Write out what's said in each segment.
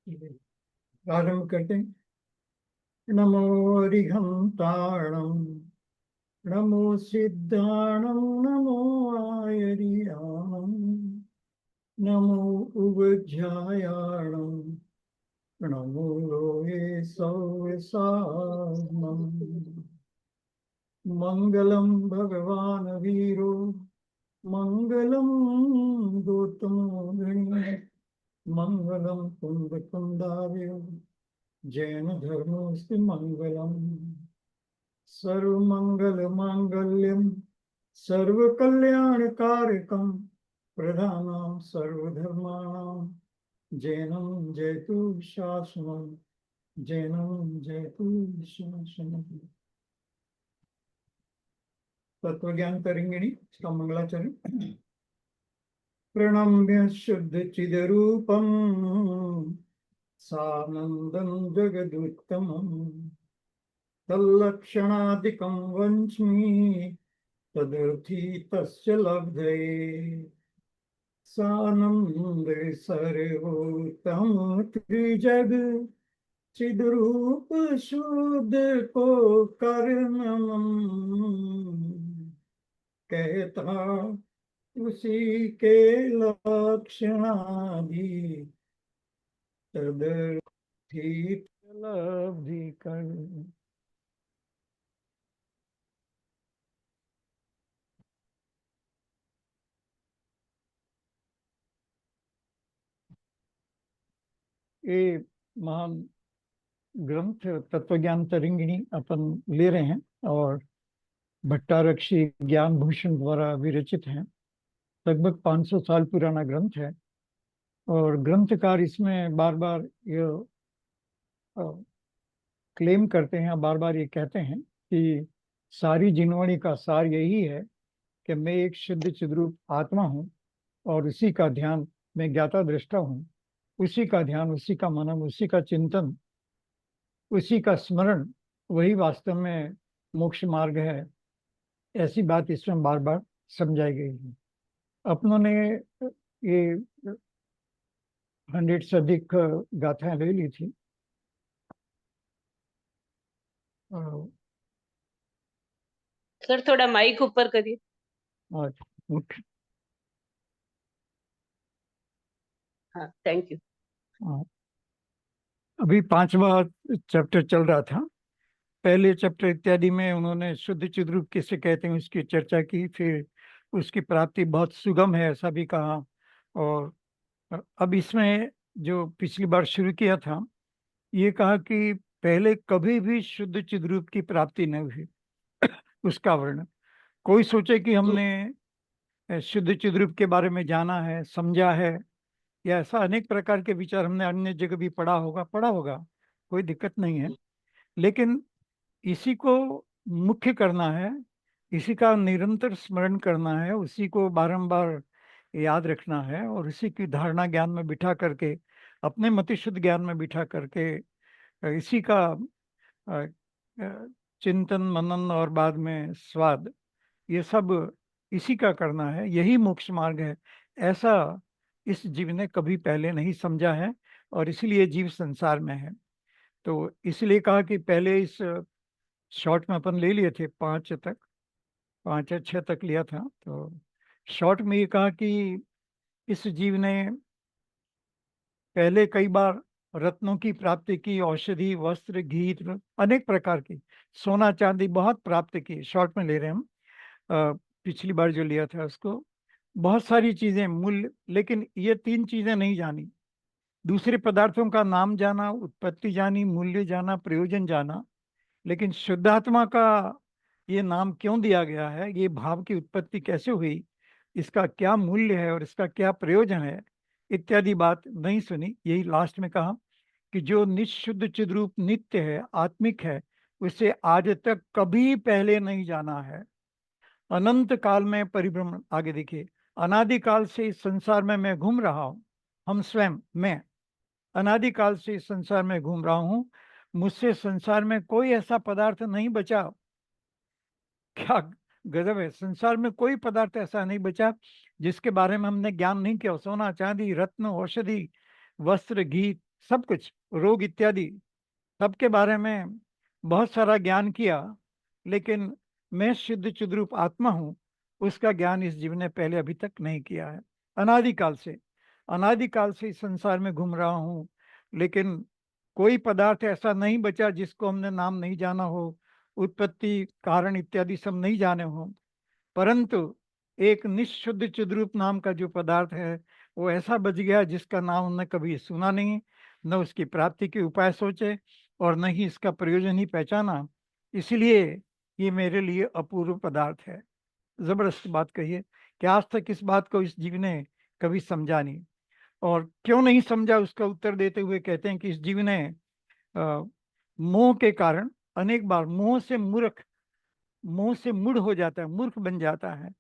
प्रारंभ करते हैं। नमो रिहंताणं नमो सिद्धाणं नमो आयर्याणं नमो उवज्यायाणं नमो लोहे सौसाग्मम् मंगलम भगवान वीरो मंगलम गौतमो गणि मंगलम कुंद कुंदार्य जैन धर्मोस्ति मंगलम सर्वमंगल मांगल्यम सर्वकल्याणकारकम प्रधानम सर्वधर्माणां जैनम जयतु शासनम जैनम जयतु शासनम। तत्व ज्ञान तरिंगिणी इसका मंगलाचरण। प्रणम्य शुद्ध चिदरूपम सानंदं जगदुत्तमं तल्लक्षणादिकं वंच्मि तदर्थी तस्य लब्धये सानंद सर्वोत्तम त्रिजग चिद्रूप शुद्ध को कर्णम कहता उसी के लक्षणादि तदर्थी लब्धि कर। ये महान ग्रंथ तत्वज्ञान तरिंगिणी अपन ले रहे हैं और भट्टारक्षी ज्ञान भूषण द्वारा विरचित है। लगभग 500 साल पुराना ग्रंथ है और ग्रंथकार इसमें बार बार ये क्लेम करते हैं, बार बार ये कहते हैं कि सारी जिनवाणी का सार यही है कि मैं एक शुद्ध चिद्रूप आत्मा हूँ और उसी का ध्यान, मैं ज्ञाता दृष्टा हूँ, उसी का ध्यान, उसी का मनन, उसी का चिंतन, उसी का स्मरण वही वास्तव में मोक्ष मार्ग है। ऐसी बात इसमें बार बार समझाई गई है। अपनों ने ये 100 से अधिक गाथाएं ले ली थी। सर थोड़ा माइक ऊपर करिए। और हाँ, थैंक यू। अभी 5वां चैप्टर चल रहा था। पहले चैप्टर इत्यादि में उन्होंने शुद्ध चिद्रूप किसे कहते हैं उसकी चर्चा की, फिर उसकी प्राप्ति बहुत सुगम है ऐसा भी कहा। और अब इसमें जो पिछली बार शुरू किया था ये कहा कि पहले कभी भी शुद्ध चिद्रूप की प्राप्ति नहीं हुई उसका वर्णन। कोई सोचे कि हमने शुद्ध चिद्रूप के बारे में जाना है, समझा है, या ऐसा अनेक प्रकार के विचार हमने अन्य जगह भी पढ़ा होगा, कोई दिक्कत नहीं है। लेकिन इसी को मुख्य करना है, इसी का निरंतर स्मरण करना है, उसी को बारंबार याद रखना है और इसी की धारणा ज्ञान में बिठा करके, अपने मतिशुद्ध ज्ञान में बिठा करके इसी का चिंतन मनन और बाद में स्वाद, ये सब इसी का करना है, यही मोक्ष मार्ग है। ऐसा इस जीव ने कभी पहले नहीं समझा है और इसलिए जीव संसार में है। तो इसलिए कहा कि पहले इस शॉर्ट में अपन ले लिए थे 5 या 6 तक लिया था। तो शॉर्ट में ये कहा कि इस जीव ने पहले कई बार रत्नों की प्राप्ति की, औषधि, वस्त्र, घी, अनेक प्रकार की, सोना चांदी बहुत प्राप्त की। शॉर्ट में ले रहे हैं हम, पिछली बार जो लिया था उसको, बहुत सारी चीजें मूल्य, लेकिन ये 3 चीजें नहीं जानी। दूसरे पदार्थों का नाम जाना, उत्पत्ति जानी, मूल्य जाना, प्रयोजन जाना, लेकिन शुद्धात्मा का ये नाम क्यों दिया गया है, ये भाव की उत्पत्ति कैसे हुई, इसका क्या मूल्य है और इसका क्या प्रयोजन है, इत्यादि बात नहीं सुनी। यही लास्ट में कहा कि जो निशुद्ध चिद्रूप नित्य है, आत्मिक है, उसे आज तक कभी पहले नहीं जाना है। अनंत काल में परिभ्रमण, आगे देखिए, अनादिकाल से इस संसार में मैं घूम रहा हूँ, हम स्वयं, मैं अनादिकाल से इस संसार में घूम रहा हूँ, मुझसे संसार में कोई ऐसा पदार्थ नहीं बचा। क्या गजब है, संसार में कोई पदार्थ ऐसा नहीं बचा जिसके बारे में हमने ज्ञान नहीं किया। सोना चांदी रत्न औषधि वस्त्र घी सब कुछ, रोग इत्यादि सबके बारे में बहुत सारा ज्ञान किया, लेकिन मैं शुद्ध चिद्रूप आत्मा हूँ उसका ज्ञान इस जीव ने पहले अभी तक नहीं किया है। अनादिकाल से इस संसार में घूम रहा हूँ, लेकिन कोई पदार्थ ऐसा नहीं बचा जिसको हमने नाम नहीं जाना हो, उत्पत्ति कारण इत्यादि सब नहीं जाने हो। परंतु एक निशुद्ध चिद्रूप नाम का जो पदार्थ है वो ऐसा बच गया जिसका नाम हमने कभी सुना नहीं, न उसकी प्राप्ति के उपाय सोचे और न ही इसका प्रयोजन ही पहचाना। इसलिए ये मेरे लिए अपूर्व पदार्थ है। जबरदस्त बात कही है कि आज तक इस बात को इस जीव ने कभी समझा नहीं। और क्यों नहीं समझा उसका उत्तर देते हुए कहते हैं कि इस जीव ने मोह के कारण अनेक बार मोह से मूढ़ हो जाता है, मूर्ख बन जाता है।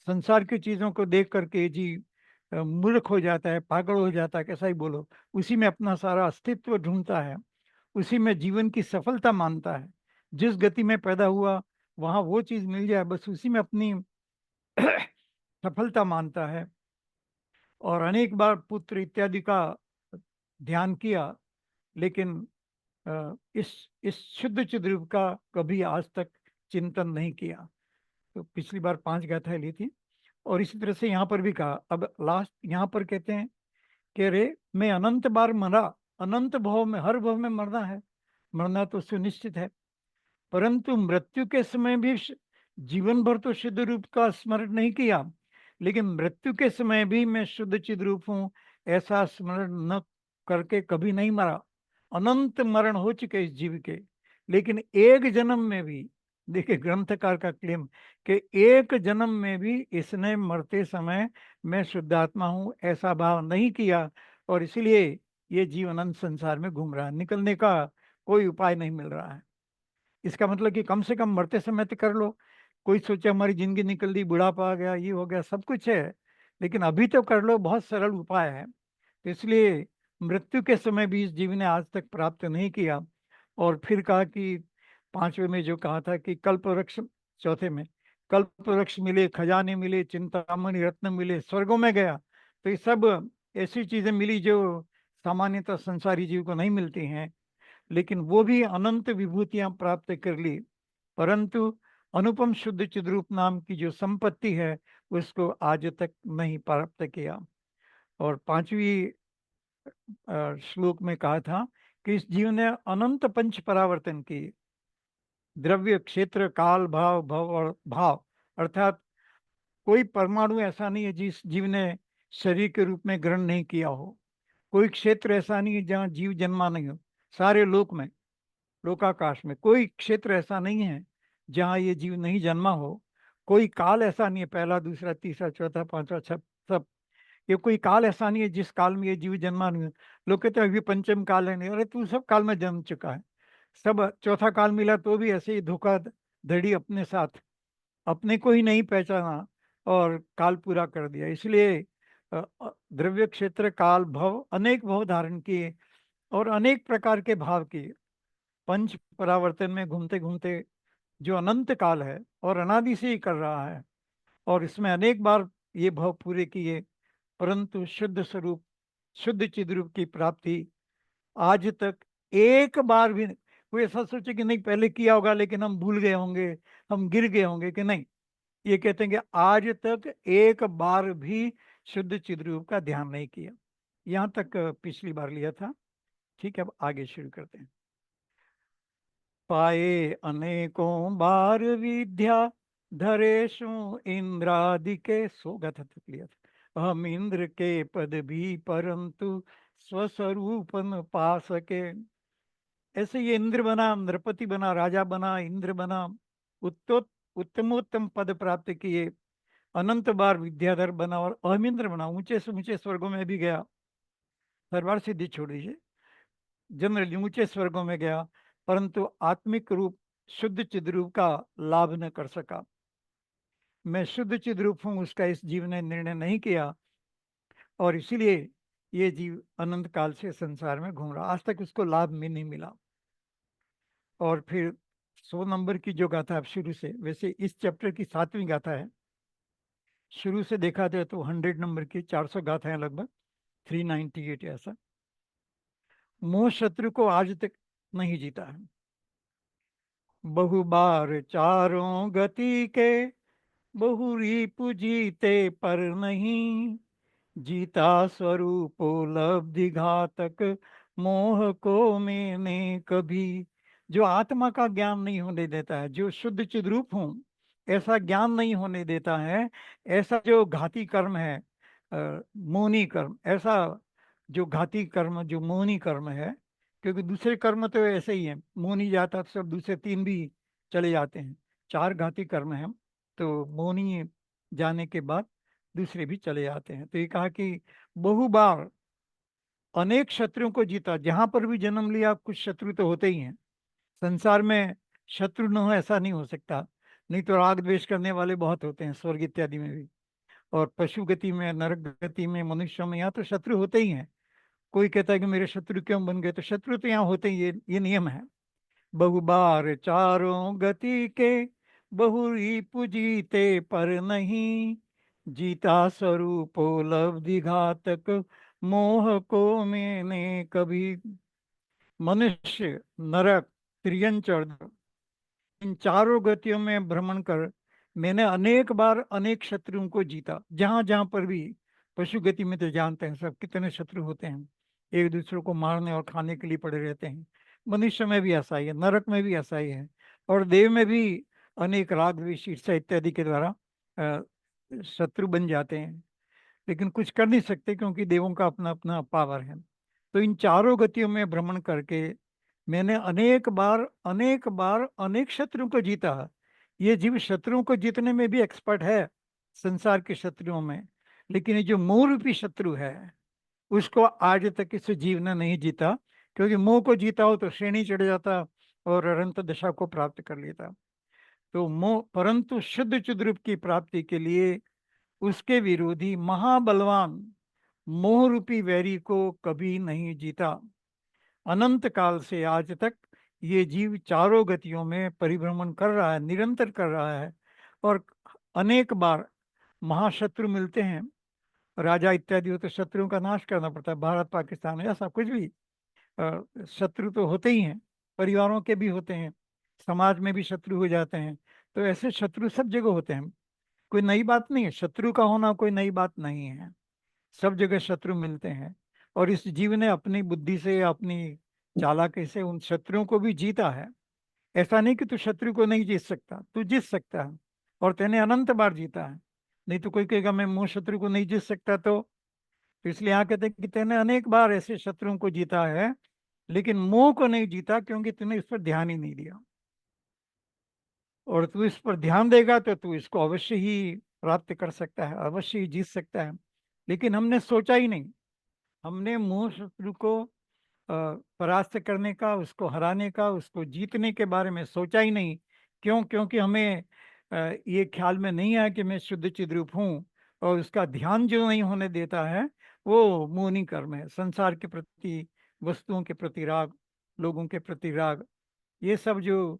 संसार की चीजों को देख करके जी मूर्ख हो जाता है, पागल हो जाता है, कैसा ही बोलो। उसी में अपना सारा अस्तित्व ढूंढता है, उसी में जीवन की सफलता मानता है। जिस गति में पैदा हुआ वहां वो चीज मिल जाए बस उसी में अपनी सफलता मानता है। और अनेक बार पुत्र इत्यादि का ध्यान किया, लेकिन इस शुद्ध चिद्रूप का कभी आज तक चिंतन नहीं किया। तो पिछली बार 5 गाथाएं ली थी और इसी तरह से यहाँ पर भी कहा। अब लास्ट यहाँ पर कहते हैं कि रे मैं अनंत बार मरा, अनंत भव में, हर भव में मरना है, मरना तो सुनिश्चित है, परंतु मृत्यु के समय भी जीवन भर तो शुद्ध रूप का स्मरण नहीं किया, लेकिन मृत्यु के समय भी मैं शुद्ध चिद रूप हूँ ऐसा स्मरण न करके कभी नहीं मरा। अनंत मरण हो चुके इस जीव के, लेकिन एक जन्म में भी, देखिए ग्रंथकार का क्लेम कि एक जन्म में भी इसने मरते समय मैं शुद्धात्मा हूँ ऐसा भाव नहीं किया, और इसलिए ये जीव अनंत संसार में घूम रहा है, निकलने का कोई उपाय नहीं मिल रहा है। इसका मतलब कि कम से कम मरते समय तो कर लो। कोई सोचे हमारी जिंदगी निकल दी, बुढ़ापा आ गया, ये हो गया, सब कुछ है, लेकिन अभी तो कर लो, बहुत सरल उपाय है। तो इसलिए मृत्यु के समय भी इस जीव ने आज तक प्राप्त नहीं किया। और फिर कहा कि 5वें में जो कहा था कि कल्प वृक्ष, चौथे में कल्प वृक्ष मिले, खजाने मिले, चिंतामणि रत्न मिले, स्वर्गों में गया। तो ये सब ऐसी चीजें मिली जो सामान्यतः संसारी जीव को नहीं मिलती हैं, लेकिन वो भी अनंत विभूतियां प्राप्त कर ली, परंतु अनुपम शुद्ध चिद्रूप नाम की जो संपत्ति है उसको आज तक नहीं प्राप्त किया। और 5वीं श्लोक में कहा था कि इस जीव ने अनंत पंच परावर्तन की, द्रव्य, क्षेत्र, काल, भाव, भव और भाव, अर्थात कोई परमाणु ऐसा नहीं है जिस जीव ने शरीर के रूप में ग्रहण नहीं किया हो, कोई क्षेत्र ऐसा नहीं है जहाँ जीव जन्मा नहीं हो। सारे लोक में, लोकाकाश में कोई क्षेत्र ऐसा नहीं है जहाँ ये जीव नहीं जन्मा हो। कोई काल ऐसा नहीं है, पहला, दूसरा, तीसरा, चौथा, पांचवा, छह, सब, ये कोई काल ऐसा नहीं है जिस काल में ये जीव जन्मा नहीं है। लोग कहते हैं अभी पंचम काल है, नहीं, अरे तू सब काल में जन्म चुका है। सब चौथा काल मिला तो भी ऐसे ही धोखा धड़ी अपने साथ, अपने को ही नहीं पहचाना और काल पूरा कर दिया। इसलिए द्रव्य, क्षेत्र, काल, भव, अनेक भव धारण किए और अनेक प्रकार के भाव किए, पंच परावर्तन में घूमते घूमते जो अनंत काल है और अनादि से ही कर रहा है, और इसमें अनेक बार ये भाव पूरे किए, परंतु शुद्ध स्वरूप, शुद्ध चिद्रूप की प्राप्ति आज तक एक बार भी नहीं। कोई ऐसा सोचे कि नहीं पहले किया होगा लेकिन हम भूल गए होंगे, हम गिर गए होंगे, कि नहीं, ये कहते हैं कि आज तक एक बार भी शुद्ध चिद्रूप का ध्यान नहीं किया। यहाँ तक पिछली बार लिया था। ठीक है, अब आगे शुरू करते हैं। पाए अनेकों बार विद्या धरेशु इंद्रादि के, सोगत तक लिया था। हम इंद्र के पद भी परंतु स्वस्वरूप न पा सके। ऐसे ये इंद्र बना, नृपति बना, राजा बना, इंद्र बना, उत्तमोत्तम पद प्राप्त किए, अनंत बार विद्याधर बना और अहमिंद्र बना, ऊंचे से ऊंचे स्वर्गों में भी गया। सर्वार सिद्धि छोड़ दीजिए, जनरली ऊंचे स्वर्गों में गया, परंतु आत्मिक रूप शुद्ध चिद्रूप का लाभ न कर सका। मैं शुद्ध चिद्रूप हूं उसका इस जीव ने निर्णय नहीं किया, और इसीलिए ये जीव अनंत काल से संसार में घूम रहा, आज तक उसको लाभ में नहीं मिला। और फिर 100 नंबर की जो गाथा, अब शुरू से, वैसे इस चैप्टर की 7वीं गाथा है, शुरू से देखा जाए तो 100 नंबर की 400 गाथाएं लगभग, 398 ऐसा। मोह शत्रु को आज तक नहीं जीता है। बहु बार चारों गति के, बहु रीप जीते पर नहीं, जीता स्वरूपोलब्धि घातक, मोह को मैंने कभी। जो आत्मा का ज्ञान नहीं होने देता है, जो शुद्ध चिद्रूप हूँ ऐसा ज्ञान नहीं होने देता है, ऐसा जो घाती कर्म है, मोहनी कर्म, ऐसा जो घाती कर्म, जो मोहनी कर्म है, क्योंकि दूसरे कर्म तो ऐसे ही है, मोहनी जाता तो सब दूसरे तीन भी चले जाते हैं, चार घाती कर्म हैं, तो मोहनी जाने के बाद दूसरे भी चले जाते हैं। तो ये कहा कि बहु बार अनेक शत्रुओं को जीता, जहां पर भी जन्म लिया कुछ शत्रु तो होते ही हैं। संसार में शत्रु न हो ऐसा नहीं हो सकता, नहीं तो राग द्वेष करने वाले बहुत होते हैं स्वर्ग इत्यादि में भी, और पशु गति में, नरक गति में, मनुष्यों में, यहाँ तो शत्रु होते ही हैं। कोई कहता है कि मेरे शत्रु क्यों बन गए, तो शत्रु तो यहाँ होते ही, ये नियम है। बहु बार चारों गति के, बहु रीप जीते पर नहीं, जीता स्वरूपोलब्धि घातक, मोह को मैंने कभी। मनुष्य, नरक, त्रियंच और इन चारों गतियों में भ्रमण कर मैंने अनेक बार अनेक शत्रुओं को जीता। जहां जहां पर भी, पशु गति में तो जानते हैं सब कितने शत्रु होते हैं, एक दूसरे को मारने और खाने के लिए पड़े रहते हैं। मनुष्य में भी ऐसा ही है, नरक में भी ऐसा ही है, और देव में भी अनेक राग द्वेष ईर्ष्या इत्यादि के द्वारा शत्रु बन जाते हैं, लेकिन कुछ कर नहीं सकते क्योंकि देवों का अपना अपना पावर है। तो इन चारों गतियों में भ्रमण करके मैंने अनेक बार अनेक शत्रुओं को जीता है। ये जीव शत्रुओं को जीतने में भी एक्सपर्ट है, संसार के शत्रुओं में, लेकिन ये जो मोह रूपी शत्रु है उसको आज तक इस जीव ने नहीं जीता, क्योंकि मोह को जीता हो तो श्रेणी चढ़ जाता और अनंत दशा को प्राप्त कर लेता। तो मोह, परंतु शुद्ध चिद्रूप की प्राप्ति के लिए उसके विरोधी महाबलवान मोह रूपी वैरी को कभी नहीं जीता। अनंत काल से आज तक ये जीव चारों गतियों में परिभ्रमण कर रहा है, निरंतर कर रहा है, और अनेक बार महाशत्रु मिलते हैं, राजा इत्यादि हो तो शत्रुओं का नाश करना पड़ता है, भारत पाकिस्तान ऐसा कुछ भी शत्रु तो होते ही हैं, परिवारों के भी होते हैं, समाज में भी शत्रु हो जाते हैं। तो ऐसे शत्रु सब जगह होते हैं, कोई नई बात नहीं है, शत्रु का होना कोई नई बात नहीं है, सब जगह शत्रु मिलते हैं। और इस जीव ने अपनी बुद्धि से, अपनी चालाकी से उन शत्रुओं को भी जीता है। ऐसा नहीं कि तू शत्रु को नहीं जीत सकता, तू जीत सकता है, और तेने अनंत बार जीता है। नहीं तो कोई कहेगा मैं मुंह शत्रु को नहीं जीत सकता, तो इसलिए यहाँ कहते हैं कि तेने अनेक बार ऐसे शत्रुओं को जीता है, लेकिन मोह को नहीं जीता क्योंकि तूने इस पर ध्यान ही नहीं दिया। और तू इस पर ध्यान देगा तो तू इसको अवश्य ही प्राप्त कर सकता है, अवश्य ही जीत सकता है। लेकिन हमने सोचा ही नहीं, हमने मोह शत्रु को परास्त करने का, उसको हराने का, उसको जीतने के बारे में सोचा ही नहीं। क्यों? क्योंकि हमें ये ख्याल में नहीं आया कि मैं शुद्ध चिद्रूप हूँ, और उसका ध्यान जो नहीं होने देता है वो मोहनी कर्म है, संसार के प्रति, वस्तुओं के प्रति राग, लोगों के प्रति राग, ये सब जो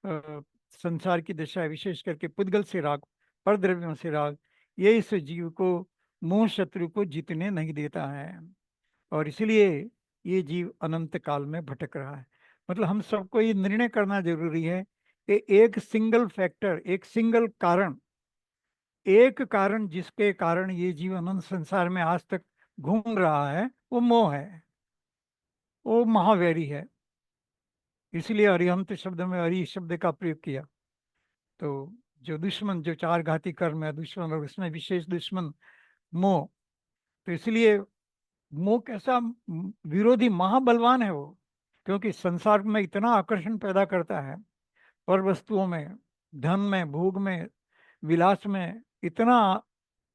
अ, संसार की दशा है, विशेष करके पुद्गल से राग, पर द्रव्यों से राग, ये इस जीव को, मोह शत्रु को जीतने नहीं देता है, और इसलिए ये जीव अनंत काल में भटक रहा है। मतलब हम सबको ये निर्णय करना जरूरी है कि एक सिंगल फैक्टर, एक सिंगल कारण, एक कारण जिसके कारण ये जीव अनंत संसार में आज तक घूम रहा है, वो मोह है, वो महावैरी है। इसलिए अरिहंत शब्द में अरि शब्द का प्रयोग किया। तो जो दुश्मन, जो चार घाती कर्म है दुश्मन, और उसमें विशेष दुश्मन मोह, तो इसलिए मोह कैसा विरोधी महाबलवान है वो, क्योंकि संसार में इतना आकर्षण पैदा करता है, पर वस्तुओं में, धन में, भोग में, विलास में इतना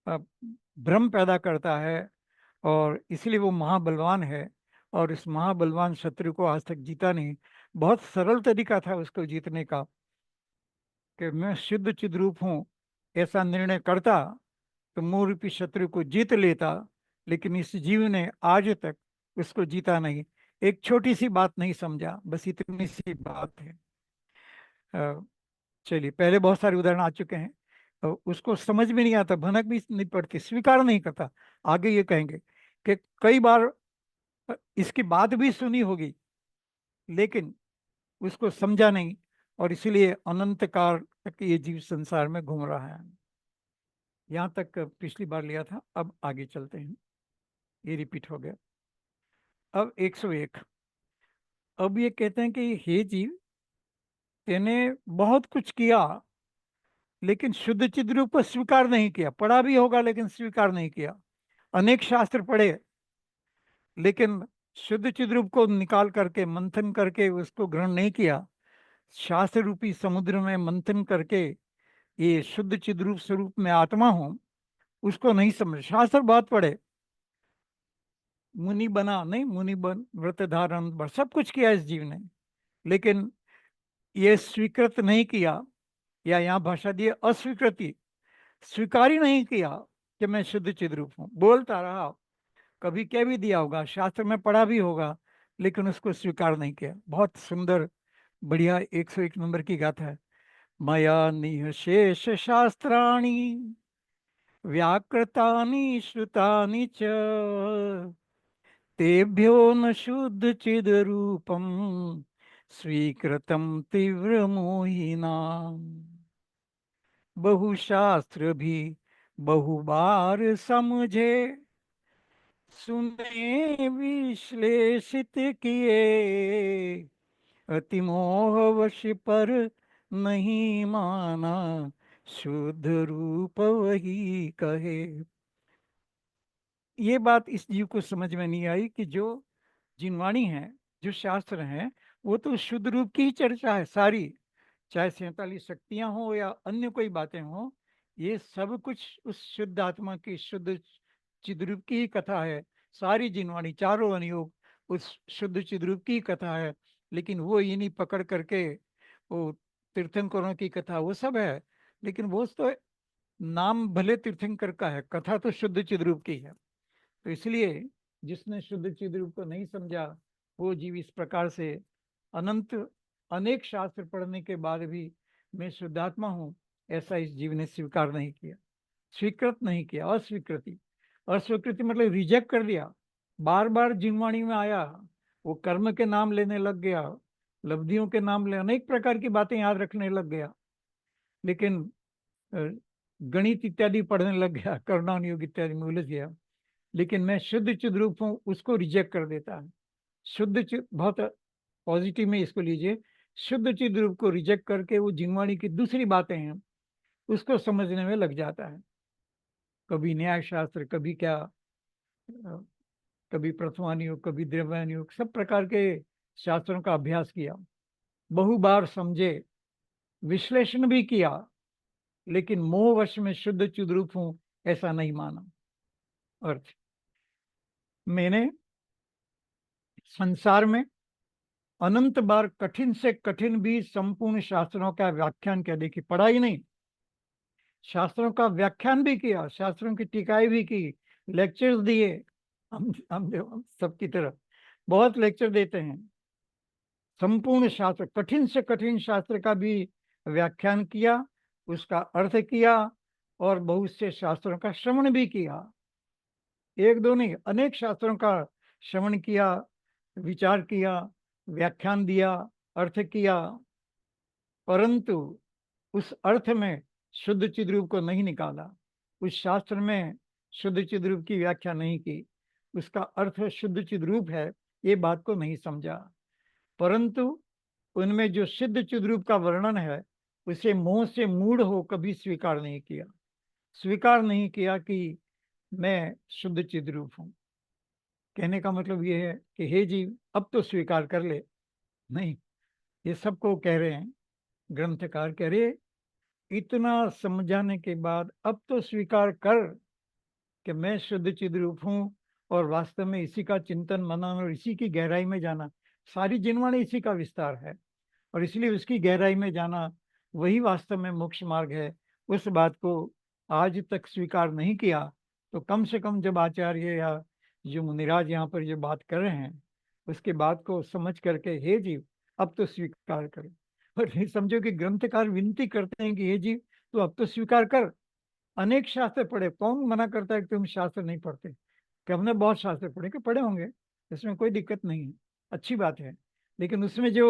अ, भ्रम पैदा करता है, और इसलिए वो महाबलवान है। और इस महाबलवान शत्रु को आज तक जीता नहीं। बहुत सरल तरीका था उसको जीतने का, कि मैं शुद्ध चिद्रूप हूँ ऐसा निर्णय करता तो मोह रूपी शत्रु को जीत लेता, लेकिन इस जीव ने आज तक उसको जीता नहीं। एक छोटी सी बात नहीं समझा, बस इतनी सी बात है। अ, चलिए, पहले बहुत सारे उदाहरण आ चुके हैं, तो उसको समझ में नहीं आता, भनक भी नहीं पड़ती, स्वीकार नहीं करता। आगे ये कहेंगे कि कई बार इसकी बात भी सुनी होगी, लेकिन उसको समझा नहीं, और इसलिए अनंत काल तक ये जीव संसार में घूम रहा है। यहाँ तक पिछली बार लिया था, अब आगे चलते हैं, ये रिपीट हो गया। अब 101। अब ये कहते हैं कि हे जीव, तेने बहुत कुछ किया, लेकिन शुद्ध चिद रूप को स्वीकार नहीं किया। पढ़ा भी होगा लेकिन स्वीकार नहीं किया। अनेक शास्त्र पढ़े, लेकिन शुद्ध चिद रूप को निकाल करके मंथन करके उसको ग्रहण नहीं किया। शास्त्र रूपी समुद्र में मंथन करके ये शुद्ध चिद रूप स्वरूप में आत्मा हूं, उसको नहीं समझ। शास्त्र बहुत पढ़े, मुनि बना नहीं, मुनि बन, व्रत धारण सब कुछ किया इस जीव ने, लेकिन ये स्वीकृत नहीं किया, या यहाँ भाषा दी अस्वीकृति, स्वीकार ही नहीं किया कि मैं शुद्ध चिद रूप हूँ। बोलता रहा, कभी कह भी दिया होगा, शास्त्र में पढ़ा भी होगा, लेकिन उसको स्वीकार नहीं किया। बहुत सुंदर, बढ़िया 101 नंबर की गाथा है। मया निःशेष शास्त्राणि व्याकृतानि श्रुतानि च तेभ्यो न शुद्ध चिद रूपम स्वीकृतम तीव्र मोहिना। बहुशास्त्र भी बहु बार समझे, सुने विश्लेषित किए, अति मोहवश पर नहीं माना, शुद्ध रूप वही कहे। ये बात इस जीव को समझ में नहीं आई कि जो जिनवाणी है, जो शास्त्र हैं, वो तो शुद्ध रूप की ही चर्चा है सारी, चाहे 47 शक्तियां हो या अन्य कोई बातें हो, ये सब कुछ उस शुद्ध आत्मा की, शुद्ध चिद्रूप की ही कथा है। सारी जिनवाणी, चारों अनुयोग उस शुद्ध चिद्रूप की ही कथा है। लेकिन वो ये नहीं पकड़ करके वो तीर्थंकरों की कथा वो सब है, लेकिन वो तो नाम भले तीर्थंकर का है, कथा तो शुद्ध चिद्रूप की है। तो इसलिए जिसने शुद्ध चिद रूप को नहीं समझा, वो जीव इस प्रकार से अनंत अनेक शास्त्र पढ़ने के बाद भी मैं शुद्धात्मा हूं, ऐसा इस जीव ने स्वीकार नहीं किया, स्वीकृत नहीं किया। अस्वीकृति, अस्वीकृति मतलब रिजेक्ट कर दिया। बार बार जिनवाणी में आया, वो कर्म के नाम लेने लग गया, लब्धियों के नाम ले अनेक प्रकार की बातें याद रखने लग गया, लेकिन गणित इत्यादि पढ़ने लग गया, करुणान योग इत्यादि में उलझ गया। लेकिन मैं शुद्ध चिद रूप हूं, उसको रिजेक्ट कर देता है। शुद्ध चिद, बहुत पॉजिटिव में इसको लीजिए, शुद्ध चिद रूप को रिजेक्ट करके वो जिनवाणी की दूसरी बातें हैं उसको समझने में लग जाता है। कभी न्याय शास्त्र, कभी क्या, कभी प्रथमान योग, कभी द्रव्यान योग, सब प्रकार के शास्त्रों का अभ्यास किया, बहु बार समझे, विश्लेषण भी किया, लेकिन मोहवश में शुद्ध चिद रूप हूं ऐसा नहीं माना। अर्थ, मैंने संसार में अनंत बार कठिन से कठिन भी संपूर्ण शास्त्रों का व्याख्यान किया। देखिए, पढ़ा ही नहीं, शास्त्रों का व्याख्यान भी किया, शास्त्रों की टीकाएं भी की, लेक्चर्स दिए। हम सबकी तरफ बहुत लेक्चर देते हैं। संपूर्ण शास्त्र, कठिन से कठिन शास्त्र का भी व्याख्यान किया, उसका अर्थ किया, और बहुत से शास्त्रों का श्रवण भी किया। एक दो नहीं, अनेक शास्त्रों का श्रवण किया, विचार किया, व्याख्यान दिया, अर्थ किया, परंतु उस अर्थ में शुद्ध चिद रूप को नहीं निकाला, उस शास्त्र में शुद्ध चिद रूप की व्याख्या नहीं की, उसका अर्थ शुद्ध चिद रूप है ये बात को नहीं समझा, परंतु उनमें जो सिद्ध चिद रूप का वर्णन है उसे मोह से मूढ़ हो कभी स्वीकार नहीं किया। स्वीकार नहीं किया कि मैं शुद्ध चिद रूप हूं। कहने का मतलब ये है कि हे जीव, अब तो स्वीकार कर ले। नहीं, ये सबको कह रहे हैं, ग्रंथकार कह रहे, इतना समझाने के बाद अब तो स्वीकार कर कि मैं शुद्ध चिद रूप हूं, और वास्तव में इसी का चिंतन मनन और इसी की गहराई में जाना, सारी जिनवाणी इसी का विस्तार है, और इसलिए उसकी गहराई में जाना वही वास्तव में मोक्ष मार्ग है। उस बात को आज तक स्वीकार नहीं किया, तो कम से कम जब आचार्य या जो मुनिराज यहाँ पर जो बात कर रहे हैं, उसके बात को समझ करके हे जीव अब तो स्वीकार करो। और समझो कि ग्रंथकार विनती करते हैं कि हे जीव तू अब तो स्वीकार कर। अनेक शास्त्र पढ़े, कौन मना करता है कि तुम शास्त्र नहीं पढ़ते, कि हमने बहुत शास्त्र पढ़े, कि पढ़े होंगे, इसमें कोई दिक्कत नहीं है, अच्छी बात है। लेकिन उसमें जो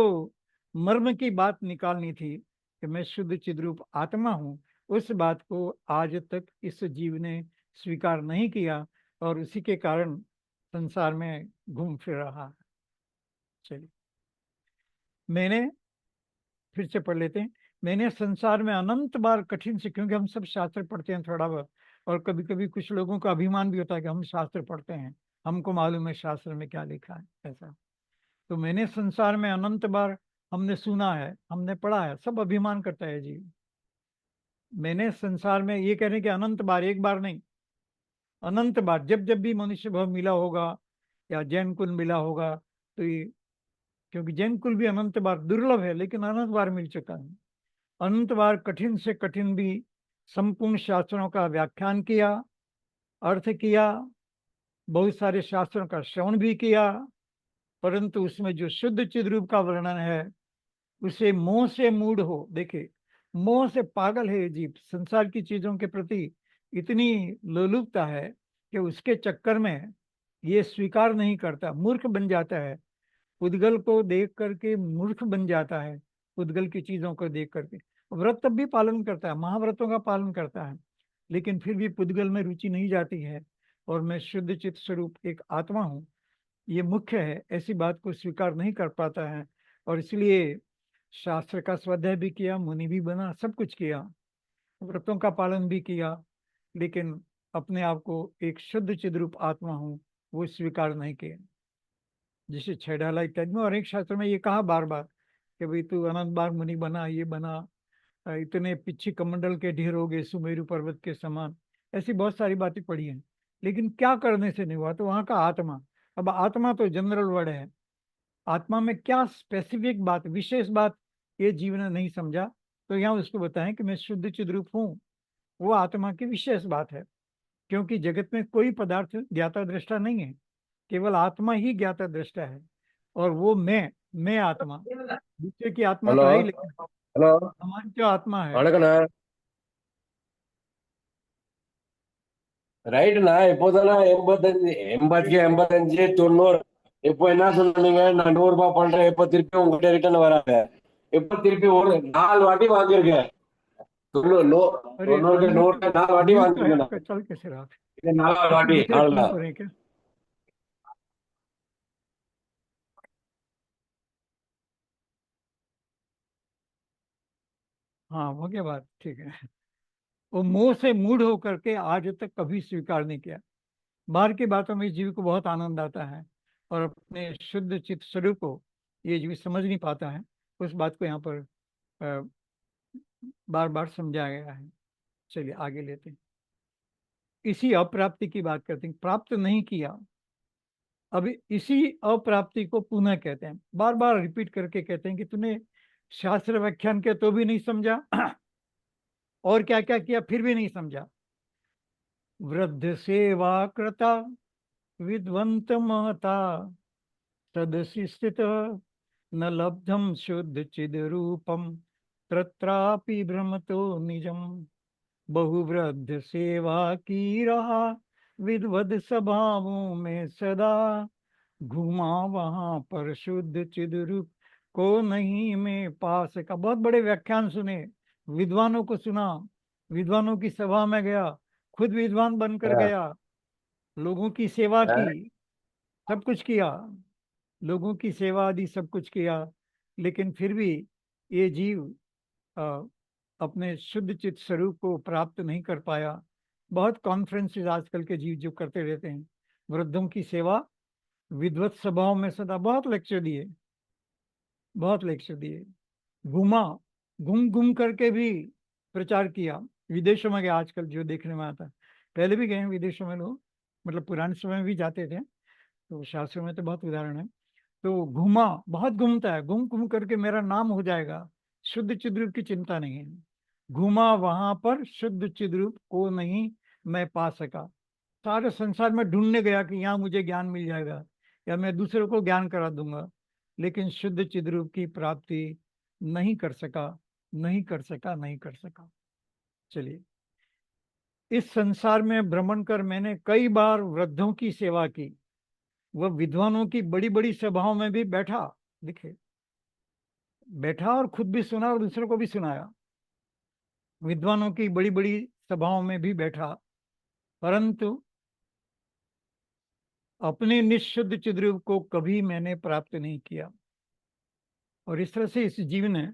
मर्म की बात निकालनी थी कि मैं शुद्ध चिद्रूप आत्मा हूँ, उस बात को आज तक इस जीव ने स्वीकार नहीं किया और उसी के कारण संसार में घूम फिर रहा है। चलिए, मैंने फिर से पढ़ लेते हैं। मैंने संसार में अनंत बार कठिन से, क्योंकि हम सब शास्त्र पढ़ते हैं थोड़ा बहुत, और कभी कभी कुछ लोगों का अभिमान भी होता है कि हम शास्त्र पढ़ते हैं, हमको मालूम है शास्त्र में क्या लिखा है, ऐसा। तो मैंने संसार में अनंत बार, हमने सुना है, हमने पढ़ा है, सब अभिमान करता है जी। मैंने संसार में, ये कह रहे हैं कि अनंत बार, एक बार नहीं, अनंत बार, जब जब भी मनुष्य भाव मिला होगा या जैन कुल मिला होगा, तो ये, क्योंकि जैन कुल भी अनंत बार दुर्लभ है, लेकिन अनंत बार मिल चुका है। अनंत बार कठिन से कठिन भी संपूर्ण शास्त्रों का व्याख्यान किया, अर्थ किया, बहुत सारे शास्त्रों का श्रवण भी किया, परंतु उसमें जो शुद्ध चिद रूप का वर्णन है, उसे मोह से मूढ़ हो, देखे, मोह से पागल है जीव, संसार की चीजों के प्रति इतनी लोलुपता है कि उसके चक्कर में ये स्वीकार नहीं करता, मूर्ख बन जाता है, उद्गल को देख करके मूर्ख बन जाता है, उद्गल की चीजों को देख करके। व्रत तब भी पालन करता है, महाव्रतों का पालन करता है, लेकिन फिर भी पुद्गल में रुचि नहीं जाती है, और मैं शुद्ध चित्त स्वरूप एक आत्मा हूँ, ये मुख्य है, ऐसी बात को स्वीकार नहीं कर पाता है। और इसलिए शास्त्र का स्वाध्याय भी किया, मुनि भी बना, सब कुछ किया, व्रतों का पालन भी किया, लेकिन अपने आप को एक शुद्ध चिद्रूप आत्मा हूँ वो स्वीकार नहीं किया। जैसे छेडाला इत्यादि में और एक शास्त्र में ये कहा बार बार कि भाई तू अनंत बार मुनि बना, ये बना, इतने पिछी कमंडल के ढेर हो गए सुमेरु पर्वत के समान, ऐसी बहुत सारी बातें पढ़ी हैं, लेकिन क्या करने से नहीं हुआ, तो वहां का आत्मा। अब आत्मा तो जनरल वर्ड है, आत्मा में क्या स्पेसिफिक बात, विशेष बात, ये जीव ने नहीं समझा, तो यहाँ उसको बताएं कि मैं शुद्ध चिद्रूप हूँ, वो आत्मा की विशेष बात है। क्योंकि जगत में कोई पदार्थ ज्ञाता दृष्टा नहीं है, केवल आत्मा ही ज्ञाता दृष्टा है, और वो मैं आत्मा, दूसरे की आत्मा హలో तो है ही, लेकिन హలో हमारी जो आत्मा है। வணக்கண்ணா. ரைட்டுண்ணா. இப்போதானே 85 85 90 இப்போ என்ன சொன்னீங்க? நான் 100 ரூபாய் பண்றேன், இப்போ திருப்பி உங்ககிட்ட ரிட்டர்ன் வராங்க. இப்போ திருப்பி ஒரு 4 வாட்டி வாங்கியிருக்கேன். अरे 90 म्यूट, 4 வாட்டி म्यूट तो है வாங்கியிருக்கேன். आपका, चल कैसे रहा, இது 4 வாட்டி दूसरे फोन நாலுதான். पर है क्या? हाँ, हो गया बात, ठीक है। वो मोह से मूढ़ होकर के आज तक कभी स्वीकार नहीं किया। बाहर की बातों में इस जीव को बहुत आनंद आता है, और अपने शुद्ध चित्त स्वरूप को ये जीव समझ नहीं पाता है। उस बात को यहाँ पर बार बार समझाया गया है। चलिए आगे लेते हैं, इसी अप्राप्ति की बात करते हैं, प्राप्त नहीं किया। अब इसी अप्राप्ति को पुनः कहते हैं, बार बार रिपीट करके कहते हैं कि तूने शास्त्र व्याख्यान किया तो भी नहीं समझा, और क्या क्या किया फिर भी नहीं समझा। वृद्ध सेवा कृता विद्वंत महता, सदसि स्थित न लब्धम शुद्ध चिद रूपम, तत्रापि भ्रमतो निजम। बहुवृद्ध सेवा की रहा विद्वद सभाओं में सदा, घुमा वहां पर शुद्ध चिद रूप को नहीं में पा सका। बहुत बड़े व्याख्यान सुने, विद्वानों को सुना, विद्वानों की सभा में गया, खुद विद्वान बनकर गया, लोगों की सेवा की, सब कुछ किया, लोगों की सेवा आदि सब कुछ किया, लेकिन फिर भी ये जीव अ, अपने शुद्ध चित्त स्वरूप को प्राप्त नहीं कर पाया। बहुत कॉन्फ्रेंसेस आजकल के जीव जो करते रहते हैं, वृद्धों की सेवा, विद्वत सभाओं में सदा, बहुत लेक्चर दिए, बहुत लेक्चर दिए, घूमा, घूम घूम करके भी प्रचार किया, विदेशों में गया, आजकल जो देखने में आता है, पहले भी गए हैं विदेशों में लोग, मतलब पुराने समय में भी जाते थे, तो शास्त्रों में तो बहुत उदाहरण है। तो घूमा, बहुत घूमता है, घूम घूम करके मेरा नाम हो जाएगा, शुद्ध चिद्रूप की चिंता नहीं है। घूमा वहां पर शुद्ध चिद्रूप को नहीं मैं पा सका, सारे संसार में ढूंढने गया कि यहाँ मुझे ज्ञान मिल जाएगा या मैं दूसरों को ज्ञान करा दूंगा, लेकिन शुद्ध चिद्रूप की प्राप्ति नहीं कर सका, नहीं कर सका, नहीं कर सका। चलिए, इस संसार में भ्रमण कर मैंने कई बार वृद्धों की सेवा की, वह विद्वानों की बड़ी बड़ी सभाओं में भी बैठा, देखिए, बैठा और खुद भी सुना और दूसरों को भी सुनाया। विद्वानों की बड़ी बड़ी सभाओं में भी बैठा, परंतु अपने निःशुद्ध चिद्रूप को कभी मैंने प्राप्त नहीं किया। और इस तरह से इस जीव ने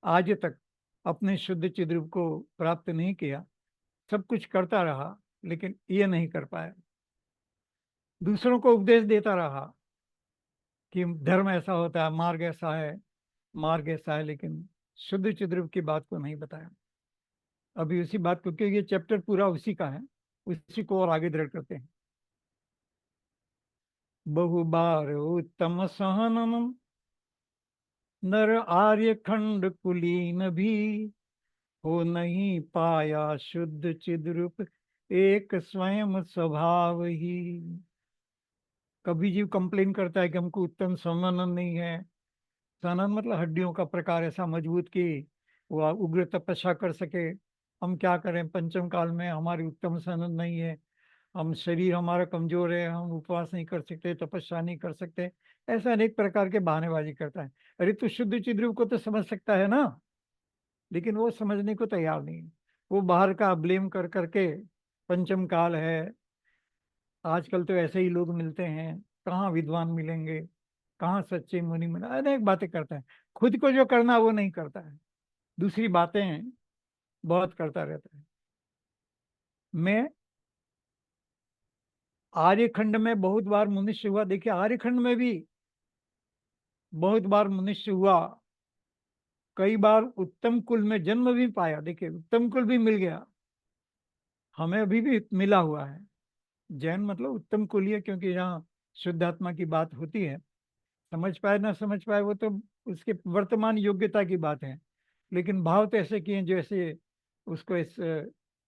आज तक अपने शुद्ध चिद्रूप को प्राप्त नहीं किया। सब कुछ करता रहा लेकिन ये नहीं कर पाया। दूसरों को उपदेश देता रहा कि धर्म ऐसा होता है, मार्ग ऐसा है, मार्ग ऐसा है, लेकिन शुद्ध चिद्रूप की बात को नहीं बताया। अभी उसी बात को, क्योंकि ये चैप्टर पूरा उसी का है, उसी को और आगे दृढ़ करते हैं। बहुबार उत्तम सहनम नर आर्य खंड कुलीन भी, हो नहीं पाया शुद्ध चिद्रूप एक स्वयं स्वभाव ही। कभी जीव कंप्लेन करता है कि हमको उत्तम संवनन नहीं है। संवनन मतलब हड्डियों का प्रकार ऐसा मजबूत कि वो उग्र तपस्या कर सके। हम क्या करें, पंचम काल में हमारी उत्तम संवनन नहीं है, हम शरीर हमारा कमजोर है, हम उपवास नहीं कर सकते, तपस्या नहीं कर सकते। ऐसा अनेक प्रकार के बहानेबाजी करता है। अरे तो शुद्ध चिद्रूप को तो समझ सकता है ना, लेकिन वो समझने को तैयार नहीं है। वो बाहर का ब्लेम कर करके पंचम काल है, आजकल तो ऐसे ही लोग मिलते हैं, कहाँ विद्वान मिलेंगे, कहाँ सच्चे मुनि मिले, अनेक बातें करता है। खुद को जो करना वो नहीं करता है, दूसरी बातें बहुत करता रहता है। मैं आर्यखंड में बहुत बार मनुष्य हुआ, देखिए आर्यखंड में भी बहुत बार मनुष्य हुआ, कई बार उत्तम कुल में जन्म भी पाया। देखिए उत्तम कुल भी मिल गया, हमें अभी भी मिला हुआ है। जैन मतलब उत्तम कुलीय, क्योंकि यहाँ शुद्धात्मा की बात होती है। समझ पाए ना समझ पाए वो तो उसके वर्तमान योग्यता की बात है, लेकिन भाव तो ऐसे किए जैसे उसको इस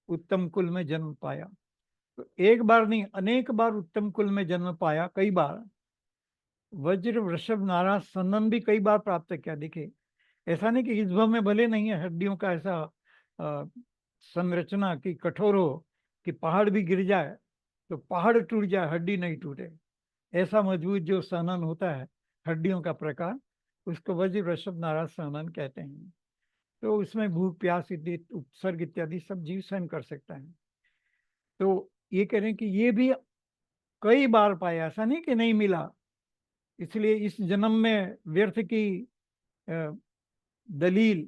उत्तम कुल में जन्म पाया। तो एक बार नहीं, अनेक बार उत्तम कुल में जन्म पाया, कई बार वज्र वृषभ नाराज सनन भी कई बार प्राप्त किया। देखिए ऐसा नहीं कि इस भव में भले नहीं है हड्डियों का ऐसा अ, संरचना की कठोर हो कि पहाड़ भी गिर जाए तो पहाड़ टूट जाए, हड्डी नहीं टूटे, ऐसा मजबूत जो सनन होता है हड्डियों का प्रकार, उसको वज्र वृषभ नाराज सनन कहते हैं। तो उसमें भूख प्यास इत्यादि उपसर्ग इत्यादि सब जीव सहन कर सकता है। तो ये कह रहे हैं कि ये भी कई बार पाया, ऐसा नहीं कि नहीं मिला। इसलिए इस जन्म में व्यर्थ की अ, दलील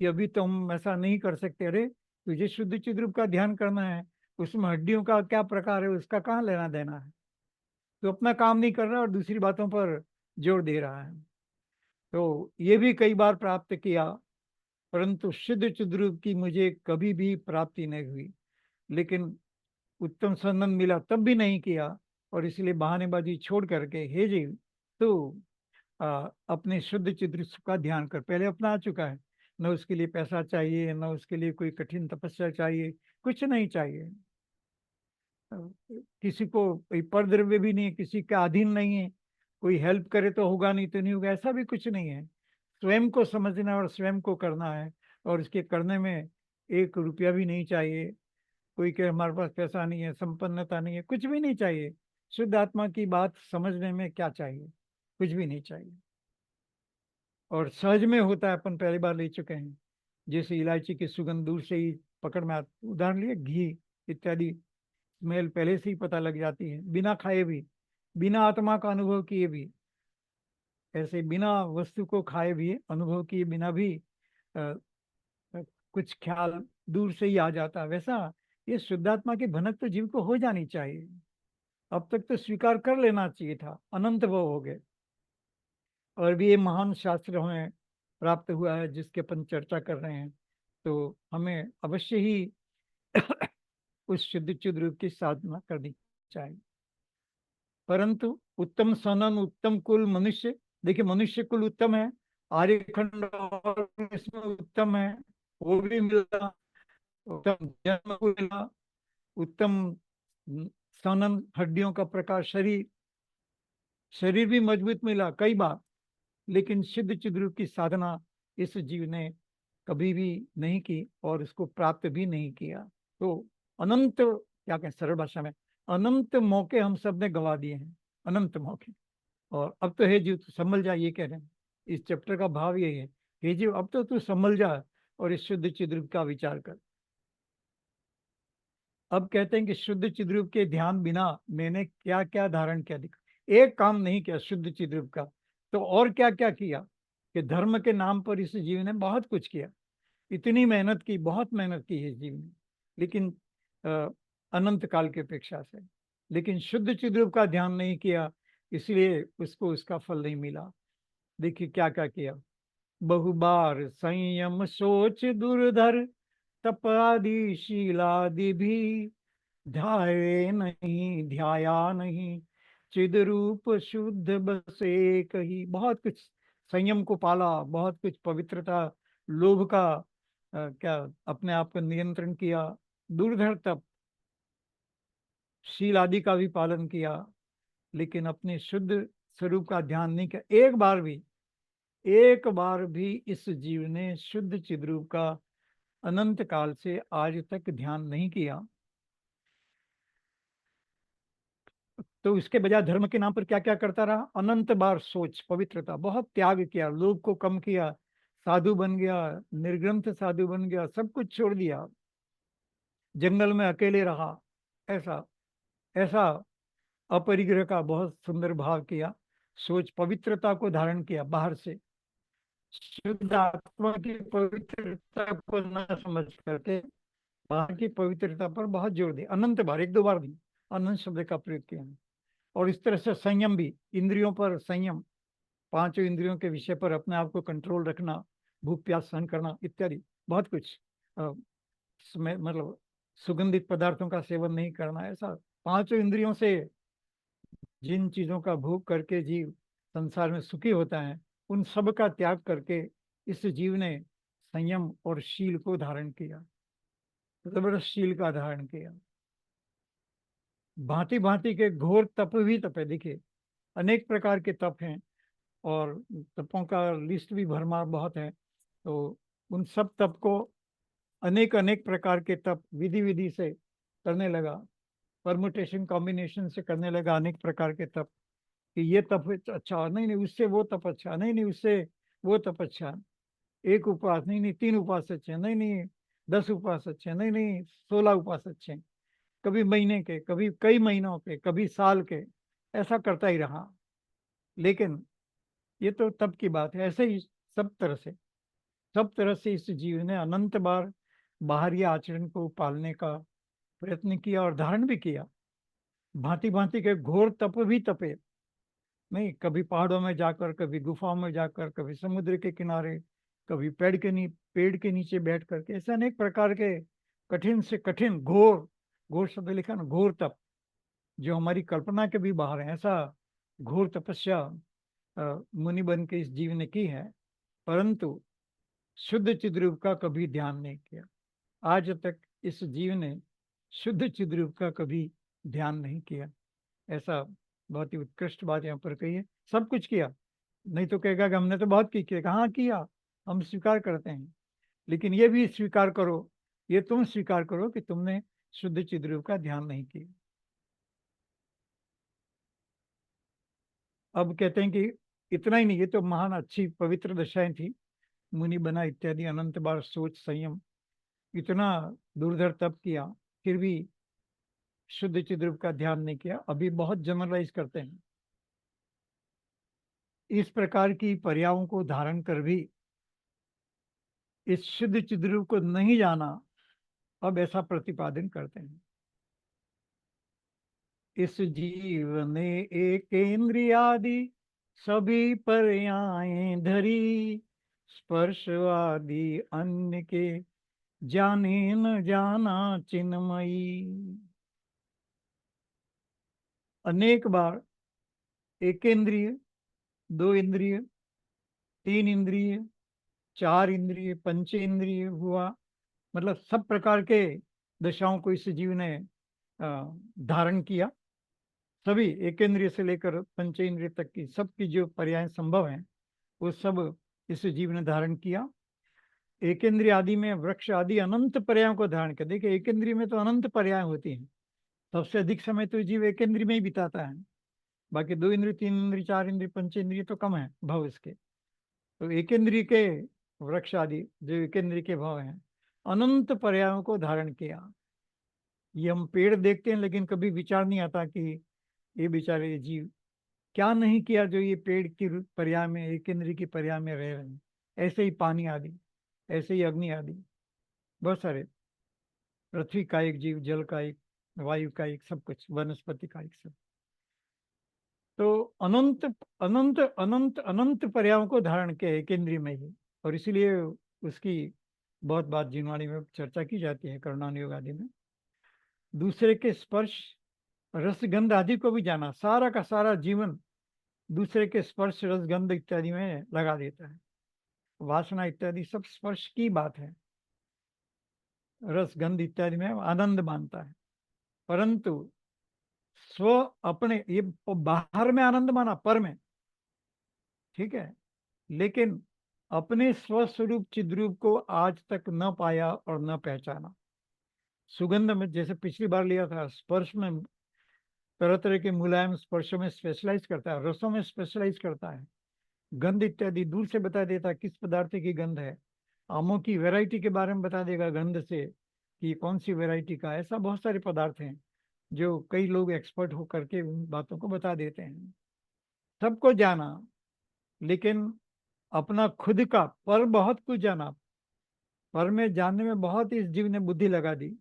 कि अभी तो हम ऐसा नहीं कर सकते, अरे तुझे शुद्ध चिद्रूप का ध्यान करना है, उसमें हड्डियों का क्या प्रकार है उसका कहाँ लेना देना है। तो अपना काम नहीं कर रहा और दूसरी बातों पर जोर दे रहा है। तो ये भी कई बार प्राप्त किया, परंतु शुद्ध चिद्रूप की मुझे कभी भी प्राप्ति नहीं हुई। लेकिन उत्तम संबंध मिला तब भी नहीं किया, और इसलिए बहानेबाजी छोड़ करके हे जीव तो अपने शुद्ध चिद्रूप का ध्यान कर। पहले अपना आ चुका है, न उसके लिए पैसा चाहिए, न उसके लिए कोई कठिन तपस्या चाहिए, कुछ नहीं चाहिए। अ, किसी को कोई परद्रव्य भी नहीं है, किसी का अधीन नहीं है, कोई हेल्प करे तो होगा नहीं तो नहीं होगा, ऐसा भी कुछ नहीं है। स्वयं को समझना और स्वयं को करना है, और इसके करने में 1 रुपया भी नहीं चाहिए। कोई कहे हमारे पास पैसा नहीं है, संपन्नता नहीं है, कुछ भी नहीं चाहिए। शुद्ध आत्मा की बात समझने में क्या चाहिए, कुछ भी नहीं चाहिए। और सहज में होता है, अपन पहली बार ले चुके हैं। जैसे इलायची की सुगंध दूर से ही पकड़ में आती, उदाहरण लिए घी इत्यादि स्मेल पहले से ही पता लग जाती है, बिना खाए भी, बिना आत्मा का अनुभव किए भी। ऐसे बिना वस्तु को खाए भी, अनुभव किए बिना भी अ, कुछ ख्याल दूर से ही आ जाता है। वैसा ये शुद्धात्मा की भनक तो जीव को हो जानी चाहिए। अब तक तो स्वीकार कर लेना चाहिए था, अनंत भव हो गए। और भी ये महान शास्त्र हमें प्राप्त हुआ है जिसके अपन चर्चा कर रहे हैं, तो हमें अवश्य ही उस शुद्ध चिद रूप की साधना करनी चाहिए। परंतु उत्तम सनन, उत्तम कुल मनुष्य, देखिए मनुष्य कुल उत्तम है, आर्यखंड और इसमें उत्तम है, वो भी मिला। उत्तम जन्म को मिला, उत्तम सनन हड्डियों का प्रकार, शरीर शरीर भी मजबूत मिला कई बार। लेकिन सिद्ध चिद्रूप की साधना इस जीव ने कभी भी नहीं की और उसको प्राप्त भी नहीं किया। तो अनंत क्या कहें सरल भाषा में, अनंत मौके हम सब ने गवा दिए हैं, अनंत मौके। और अब तो हे जीव तू संभल जा, ये कह रहे हैं। इस चैप्टर का भाव यही है, हे जीव अब तो तू संभल जा और इस शुद्ध चिद्रूप का विचार कर। अब कहते हैं कि शुद्ध चिद्रूप के ध्यान बिना मैंने क्या क्या धारण किया, दिखा एक काम नहीं किया शुद्ध चिद्रूप का, तो और क्या क्या किया। कि धर्म के नाम पर इस जीव ने बहुत कुछ किया, इतनी मेहनत की, बहुत मेहनत की है इस जीव ने, लेकिन अनंत काल की अपेक्षा से। लेकिन शुद्ध चिद्रूप का ध्यान नहीं किया, इसलिए उसको उसका फल नहीं मिला। देखिए क्या क्या किया। बहुबार संयम सोच दुर्धर, तप आदि शीलादि भी, ध्याये नहीं ध्याया नहीं, चिद रूप शुद्ध बस एक ही। बहुत कुछ संयम को पाला, बहुत कुछ पवित्रता, लोभ का क्या अपने आप को नियंत्रण किया, दुर्धर तप, शील आदि का भी पालन किया, लेकिन अपने शुद्ध स्वरूप का ध्यान नहीं किया। एक बार भी इस जीव ने शुद्ध चिद्रूप का अनंत काल से आज तक ध्यान नहीं किया। तो इसके बजाय धर्म के नाम पर क्या क्या करता रहा, अनंत बार सोच पवित्रता, बहुत त्याग किया, लोभ को कम किया, साधु बन गया, निर्ग्रंथ साधु बन गया, सब कुछ छोड़ दिया, जंगल में अकेले रहा। ऐसा ऐसा अपरिग्रह का बहुत सुंदर भाव किया, सोच पवित्रता को धारण किया बाहर से, शुद्ध आत्मा की पवित्रता को न समझ करके बाहर की पवित्रता पर बहुत जोर दिया। अनंत बार, एक दो बार नहीं, अनंत शब्द का प्रयोग किया। और इस तरह से संयम भी, इंद्रियों पर संयम, पांचों इंद्रियों के विषय पर अपने आप को कंट्रोल रखना, भूख प्यास सहन करना इत्यादि बहुत कुछ। मतलब सुगंधित पदार्थों का सेवन नहीं करना, ऐसा पांचों इंद्रियों से जिन चीजों का भोग करके जीव संसार में सुखी होता है, उन सब का त्याग करके इस जीव ने संयम और शील को धारण किया, जबरदस्त शील का धारण किया। भांति भांति के घोर तप भी तपे, देखिए अनेक प्रकार के तप हैं और तपों का लिस्ट भी भरमार बहुत है। तो उन सब तप को, अनेक अनेक प्रकार के तप विधि विधि से करने लगा, परमुटेशन कॉम्बिनेशन से करने लगा अनेक प्रकार के तप। कि ये तप अच्छा, नहीं नहीं उससे वो तप अच्छा, नहीं नहीं उससे वो तप अच्छा, एक उपवास नहीं नहीं 3 उपवास अच्छे, नहीं नहीं 10 उपवास अच्छे, नहीं नहीं 16 उपवास अच्छे, कभी महीने के, कभी कई महीनों के, कभी साल के, ऐसा करता ही रहा। लेकिन ये तो तब की बात है, ऐसे ही सब तरह से इस जीव ने अनंत बार बाहरी आचरण को पालने का प्रयत्न किया और धारण भी किया। भांति भांति के घोर तप भी तपे, नहीं कभी पहाड़ों में जाकर, कभी गुफाओं में जाकर, कभी समुद्र के किनारे, कभी पेड़ के नीचे बैठ करके, ऐसे अनेक प्रकार के कठिन से कठिन घोर, घोर शब्द लिखा ना, घोर तप, जो हमारी कल्पना के भी बाहर है, ऐसा घोर तपस्या मुनि बन के इस जीव ने की है। परंतु शुद्ध चिद्रूप का कभी ध्यान नहीं किया। आज तक इस जीव ने शुद्ध चिद्रूप का कभी ध्यान नहीं किया। ऐसा बहुत ही उत्कृष्ट बात यहाँ पर कही है। सब कुछ किया, नहीं तो कहेगा कि हमने तो बहुत किया, कहाँ किया, हम स्वीकार करते हैं। लेकिन ये भी स्वीकार करो, ये तुम स्वीकार करो कि तुमने शुद्ध चिद्रूप का ध्यान नहीं किया। अब कहते हैं कि इतना ही नहीं, ये तो महान अच्छी पवित्र दशाएं थी, मुनि बना इत्यादि, अनंत बार सोच संयम, इतना दुर्धर तप किया, फिर भी शुद्ध चिद्रूप का ध्यान नहीं किया। अभी बहुत जनरलाइज करते हैं। इस प्रकार की पर्यायों को धारण कर भी इस शुद्ध चिद्रूप को नहीं जाना, अब ऐसा प्रतिपादन करते हैं। इस जीव ने एक इंद्रियादि सभी पर्यायें धरी, स्पर्श आदि अन्य के जाने न जाना चिन्मयी। अनेक बार एक इंद्रिय, 2 इंद्रिय, 3 इंद्रिय, 4 इंद्रिय, पंच इंद्रिय हुआ, मतलब सब प्रकार के दशाओं को इस जीव ने धारण किया। सभी एक इंद्रिय से लेकर पंच इंद्रिय तक की सबकी जो पर्याय संभव हैं, वो सब इस जीव ने धारण किया। एक इंद्रिय आदि में वृक्ष आदि अनंत पर्यायों को धारण किया। देखिए एक इंद्रिय में तो अनंत पर्याय होती हैं, सबसे अधिक समय तो जीव एक इंद्रिय में ही बिताता है, बाकी 2 इंद्रिय, 3 इंद्रिय, 4 इंद्रिय, पंचेंद्रिय तो कम है भाव इसके। तो एक इंद्रिय के वृक्ष आदि जो एक इंद्रिय के भाव हैं, अनंत पर्यायों को धारण किया। ये हम पेड़ देखते हैं लेकिन कभी विचार नहीं आता कि ये बेचारे जीव क्या नहीं किया जो ये पेड़ की पर्याय में, एक इंद्रिय की पर्याय में रह रहे हैं। ऐसे ही पानी आदि, ऐसे ही अग्नि आदि, बहुत सारे, पृथ्वी का एक जीव, जल का एक, वायु का एक, सब कुछ, वनस्पति का एक, सब। तो अनंत अनंत अनंत अनंत पर्यायों को धारण किया एक इंद्रिय में ही, और इसीलिए उसकी बहुत बात जिनवाणी में चर्चा की जाती है, कर्णान योग आदि में। दूसरे के स्पर्श, रसगंध आदि को भी जाना, सारा का सारा जीवन दूसरे के स्पर्श, रसगंध इत्यादि में लगा देता है। वासना इत्यादि सब स्पर्श की बात है, रसगंध इत्यादि में आनंद मानता है। परंतु स्व अपने, ये बाहर में आनंद माना, पर में, ठीक है, लेकिन अपने स्वस्वरूप चिद्रूप को आज तक न पाया और न पहचाना। सुगंध में जैसे पिछली बार लिया था, स्पर्श में तरह तरह के मुलायम स्पर्शों में स्पेशलाइज करता है, रसों में स्पेशलाइज करता है। गंध इत्यादि दूर से बता देता किस पदार्थ की गंध है। आमों की वैरायटी के बारे में बता देगा गंध से कि कौन सी वैरायटी का। ऐसा बहुत सारे पदार्थ हैं जो कई लोग एक्सपर्ट हो करके उन बातों को बता देते हैं। सबको जाना, लेकिन अपना खुद का पर बहुत कुछ जाना। पर में जानने में बहुत इस जीव ने बुद्धि लगा दी,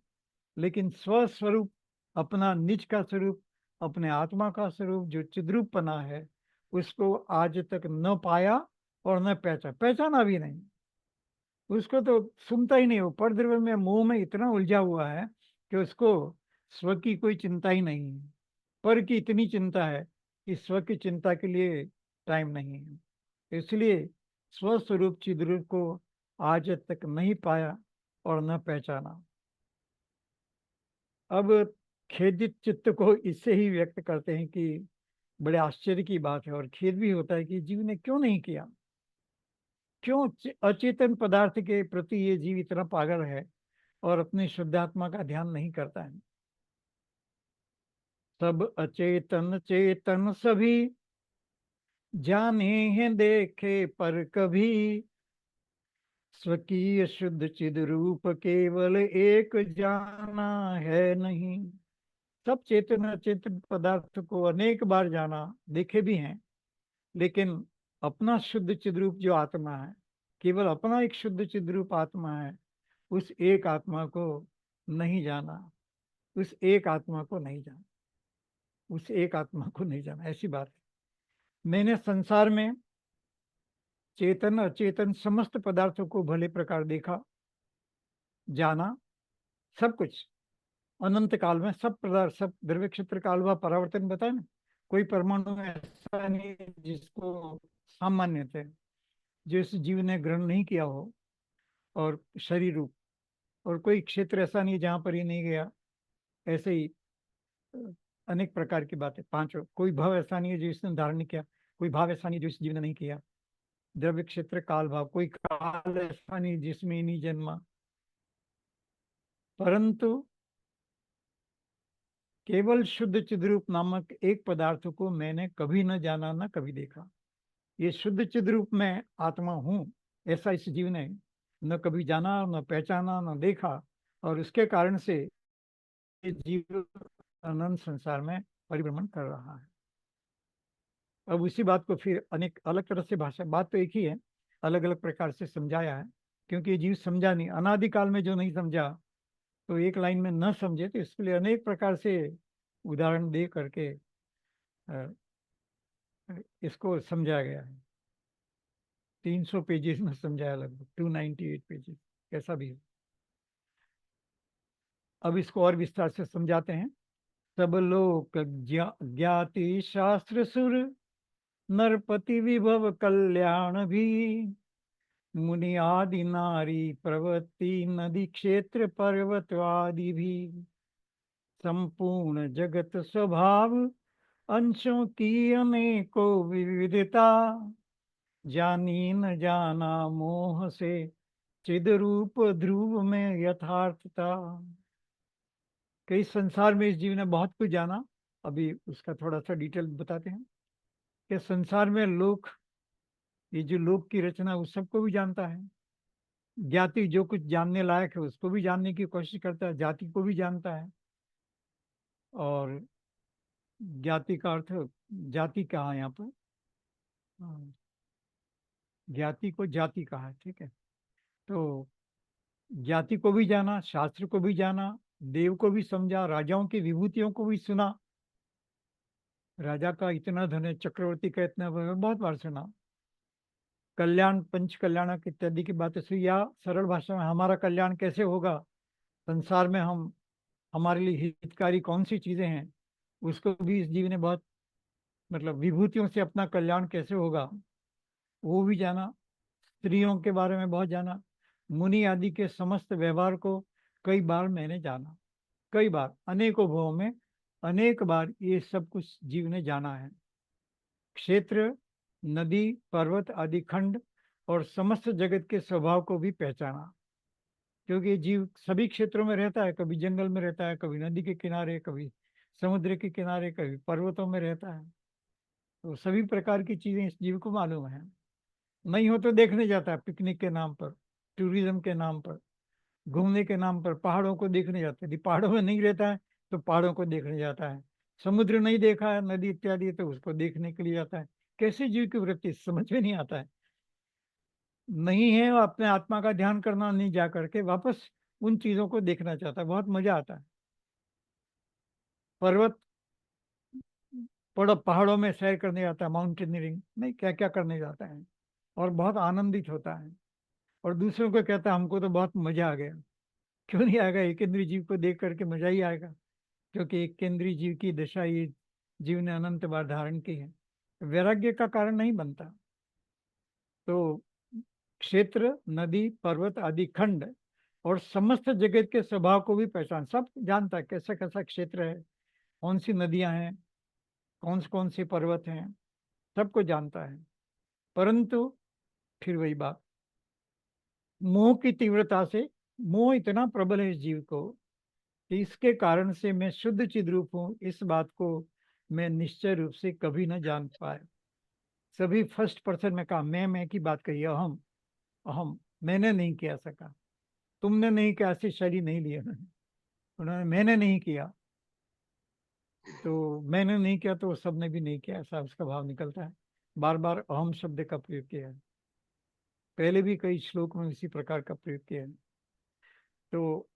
लेकिन स्वस्वरूप, अपना निज का स्वरूप, अपने आत्मा का स्वरूप जो चिद्रूपना है, उसको आज तक न पाया और न पहचाना भी नहीं। उसको तो सुनता ही नहीं, वो परद्रव्य में, मोह में इतना उलझा हुआ है कि उसको स्व की कोई चिंता ही नहीं है। पर की इतनी चिंता है कि स्व की चिंता के लिए टाइम नहीं है। इसलिए स्वस्वरूप चिद्रूप को आज तक नहीं पाया और न पहचाना। अब खेदित चित्त को इससे ही व्यक्त करते हैं कि बड़े आश्चर्य की बात है और खेद भी होता है कि जीव ने क्यों नहीं किया। क्यों अचेतन पदार्थ के प्रति ये जीव इतना पागल है और अपनी शुद्धात्मा का ध्यान नहीं करता है। सब अचेतन चेतन सभी जाने हैं देखे पर कभी, स्वकीय शुद्ध चिद रूप केवल एक जाना है नहीं। सब चेतन अचेतन पदार्थ को अनेक बार जाना, देखे भी हैं, लेकिन अपना शुद्ध चिद्रूप जो आत्मा है, केवल अपना एक शुद्ध चिद्रूप आत्मा है, उस एक आत्मा को नहीं जाना। उस एक आत्मा को नहीं जाना, उस एक आत्मा को नहीं जाना, ऐसी बात है। मैंने संसार में चेतन अचेतन समस्त पदार्थों को भले प्रकार देखा, जाना, सब कुछ अनंत काल में, सब पदार्थ, सब द्रव्य क्षेत्र काल व परावर्तन बताए ना। कोई परमाणु ऐसा नहीं जिसको सामान्य थे, जो इस जीव ने ग्रहण नहीं किया हो और शरीर रूप, और कोई क्षेत्र ऐसा नहीं जहां पर ये नहीं गया। ऐसे ही अनेक प्रकार की बातें, पांचों। कोई भाव ऐसा नहीं है जो इसने धारण नहीं किया, कोई भाव ऐसा नहीं जो इस जीव ने नहीं किया। द्रव्य क्षेत्र काल भाव, कोई काल ऐसा नहीं जिसमें नहीं जन्मा। परंतु केवल शुद्ध चिद्रूप नामक एक पदार्थ को मैंने कभी न जाना, न कभी देखा। ये शुद्ध चिद्रूप में आत्मा हूं, ऐसा इस जीव ने न कभी जाना, न पहचाना, न देखा, और उसके कारण से ये जीव अनंत संसार में परिभ्रमण कर रहा है। अब उसी बात को फिर अनेक अलग तरह से भाषा, बात तो एक ही है, अलग अलग प्रकार से समझाया है। क्योंकि ये जीव समझा नहीं, अनादिकाल में जो नहीं समझा, तो एक लाइन में न समझे, तो इसके लिए अनेक प्रकार से उदाहरण दे करके इसको समझाया गया है। 300 पेजेस में समझाया, लगभग 298 पेजेस, कैसा भी हो। अब इसको और विस्तार से समझाते हैं। सब लोक ज्ञाति शास्त्र सुर, नरपति विभव कल्याण भी, मुनि आदि नारी प्रवृत्ति, नदी क्षेत्र पर्वत आदि भी, संपूर्ण जगत स्वभाव अंशों की अनेकों विविधता, जानी न जाना मोह से चिद रूप ध्रुव में यथार्थता। कि इस संसार में इस जीव ने बहुत कुछ जाना। अभी उसका थोड़ा सा डिटेल बताते हैं कि संसार में लोक, ये जो लोक की रचना उस सबको भी जानता है। ज्ञाति जो कुछ जानने लायक है उसको भी जानने की कोशिश करता है, जाति को भी जानता है। और ज्ञाति का अर्थ, जाति कहा है यहाँ पर, हाँ, ज्ञाति को जाति कहा है, ठीक है। तो जाति को भी जाना, शास्त्र को भी जाना, देव को भी समझा, राजाओं की विभूतियों को भी सुना। राजा का इतना धन है, चक्रवर्ती का इतना धन है, बहुत बार सुना। कल्याण, पंच कल्याणक इत्यादि की बातें सुनी, या सरल भाषा में हमारा कल्याण कैसे होगा, संसार में हम, हमारे लिए हितकारी कौन सी चीजें हैं, उसको भी इस जीव ने बहुत, मतलब विभूतियों से अपना कल्याण कैसे होगा वो भी जाना। स्त्रियों के बारे में बहुत जाना। मुनि आदि के समस्त व्यवहार को कई बार मैंने जाना, कई बार, अनेकों भावों में अनेक बार ये सब कुछ जीव ने जाना है। क्षेत्र, नदी, पर्वत आदि खंड और समस्त जगत के स्वभाव को भी पहचाना, क्योंकि ये जीव सभी क्षेत्रों में रहता है, कभी जंगल में रहता है, कभी नदी के किनारे, कभी समुद्र के किनारे, कभी पर्वतों में रहता है। तो सभी प्रकार की चीजें इस जीव को मालूम है। नहीं हो तो देखने जाता है, पिकनिक के नाम पर, टूरिज्म के नाम पर, घूमने के नाम पर पहाड़ों को देखने जाता है। यदि पहाड़ों में नहीं रहता है तो पहाड़ों को देखने जाता है। समुद्र नहीं देखा है, नदी इत्यादि, तो उसको देखने के लिए जाता है। कैसे जीव की वृत्ति समझ में नहीं आता है। नहीं है वो अपने आत्मा का ध्यान करना, नहीं जा करके वापस उन चीजों को देखना चाहता है, बहुत मजा आता है। पर्वत, पहाड़ों में सैर करने जाता है, माउंटेनियरिंग नहीं क्या क्या करने जाता है, और बहुत आनंदित होता है। और दूसरों को कहता है हमको तो बहुत मजा आ गया। क्यों नहीं आएगा, एक इंद्रिय जीव को देख करके मजा ही आएगा, क्योंकि एक केंद्रीय जीव की दशा ये जीव ने अनंत बार धारण की है, वैराग्य का कारण नहीं बनता। तो क्षेत्र, नदी, पर्वत आदि खंड और समस्त जगत के स्वभाव को भी पहचान, सब जानता है, कैसा कैसा क्षेत्र है, कौन सी नदियां हैं, कौन से पर्वत हैं, सबको जानता है। परंतु फिर वही बात, मोह की तीव्रता से, मोह इतना प्रबल है इस जीव को कि इसके कारण से मैं शुद्ध चिद रूप हूँ, इस बात को मैं निश्चय रूप से कभी न जान पाया। सभी फर्स्ट पर्सन में कहा, मैं की बात कही, अहम, अहम, मैंने नहीं किया सका, तुमने नहीं किया, ऐसे शरीर नहीं लिए उन्होंने, मैंने नहीं किया, तो मैंने नहीं किया तो सबने भी नहीं किया, ऐसा उसका भाव निकलता है। बार बार अहम शब्द का प्रयोग किया है, पहले भी कई श्लोक में इसी प्रकार का प्रयोग किया है। तो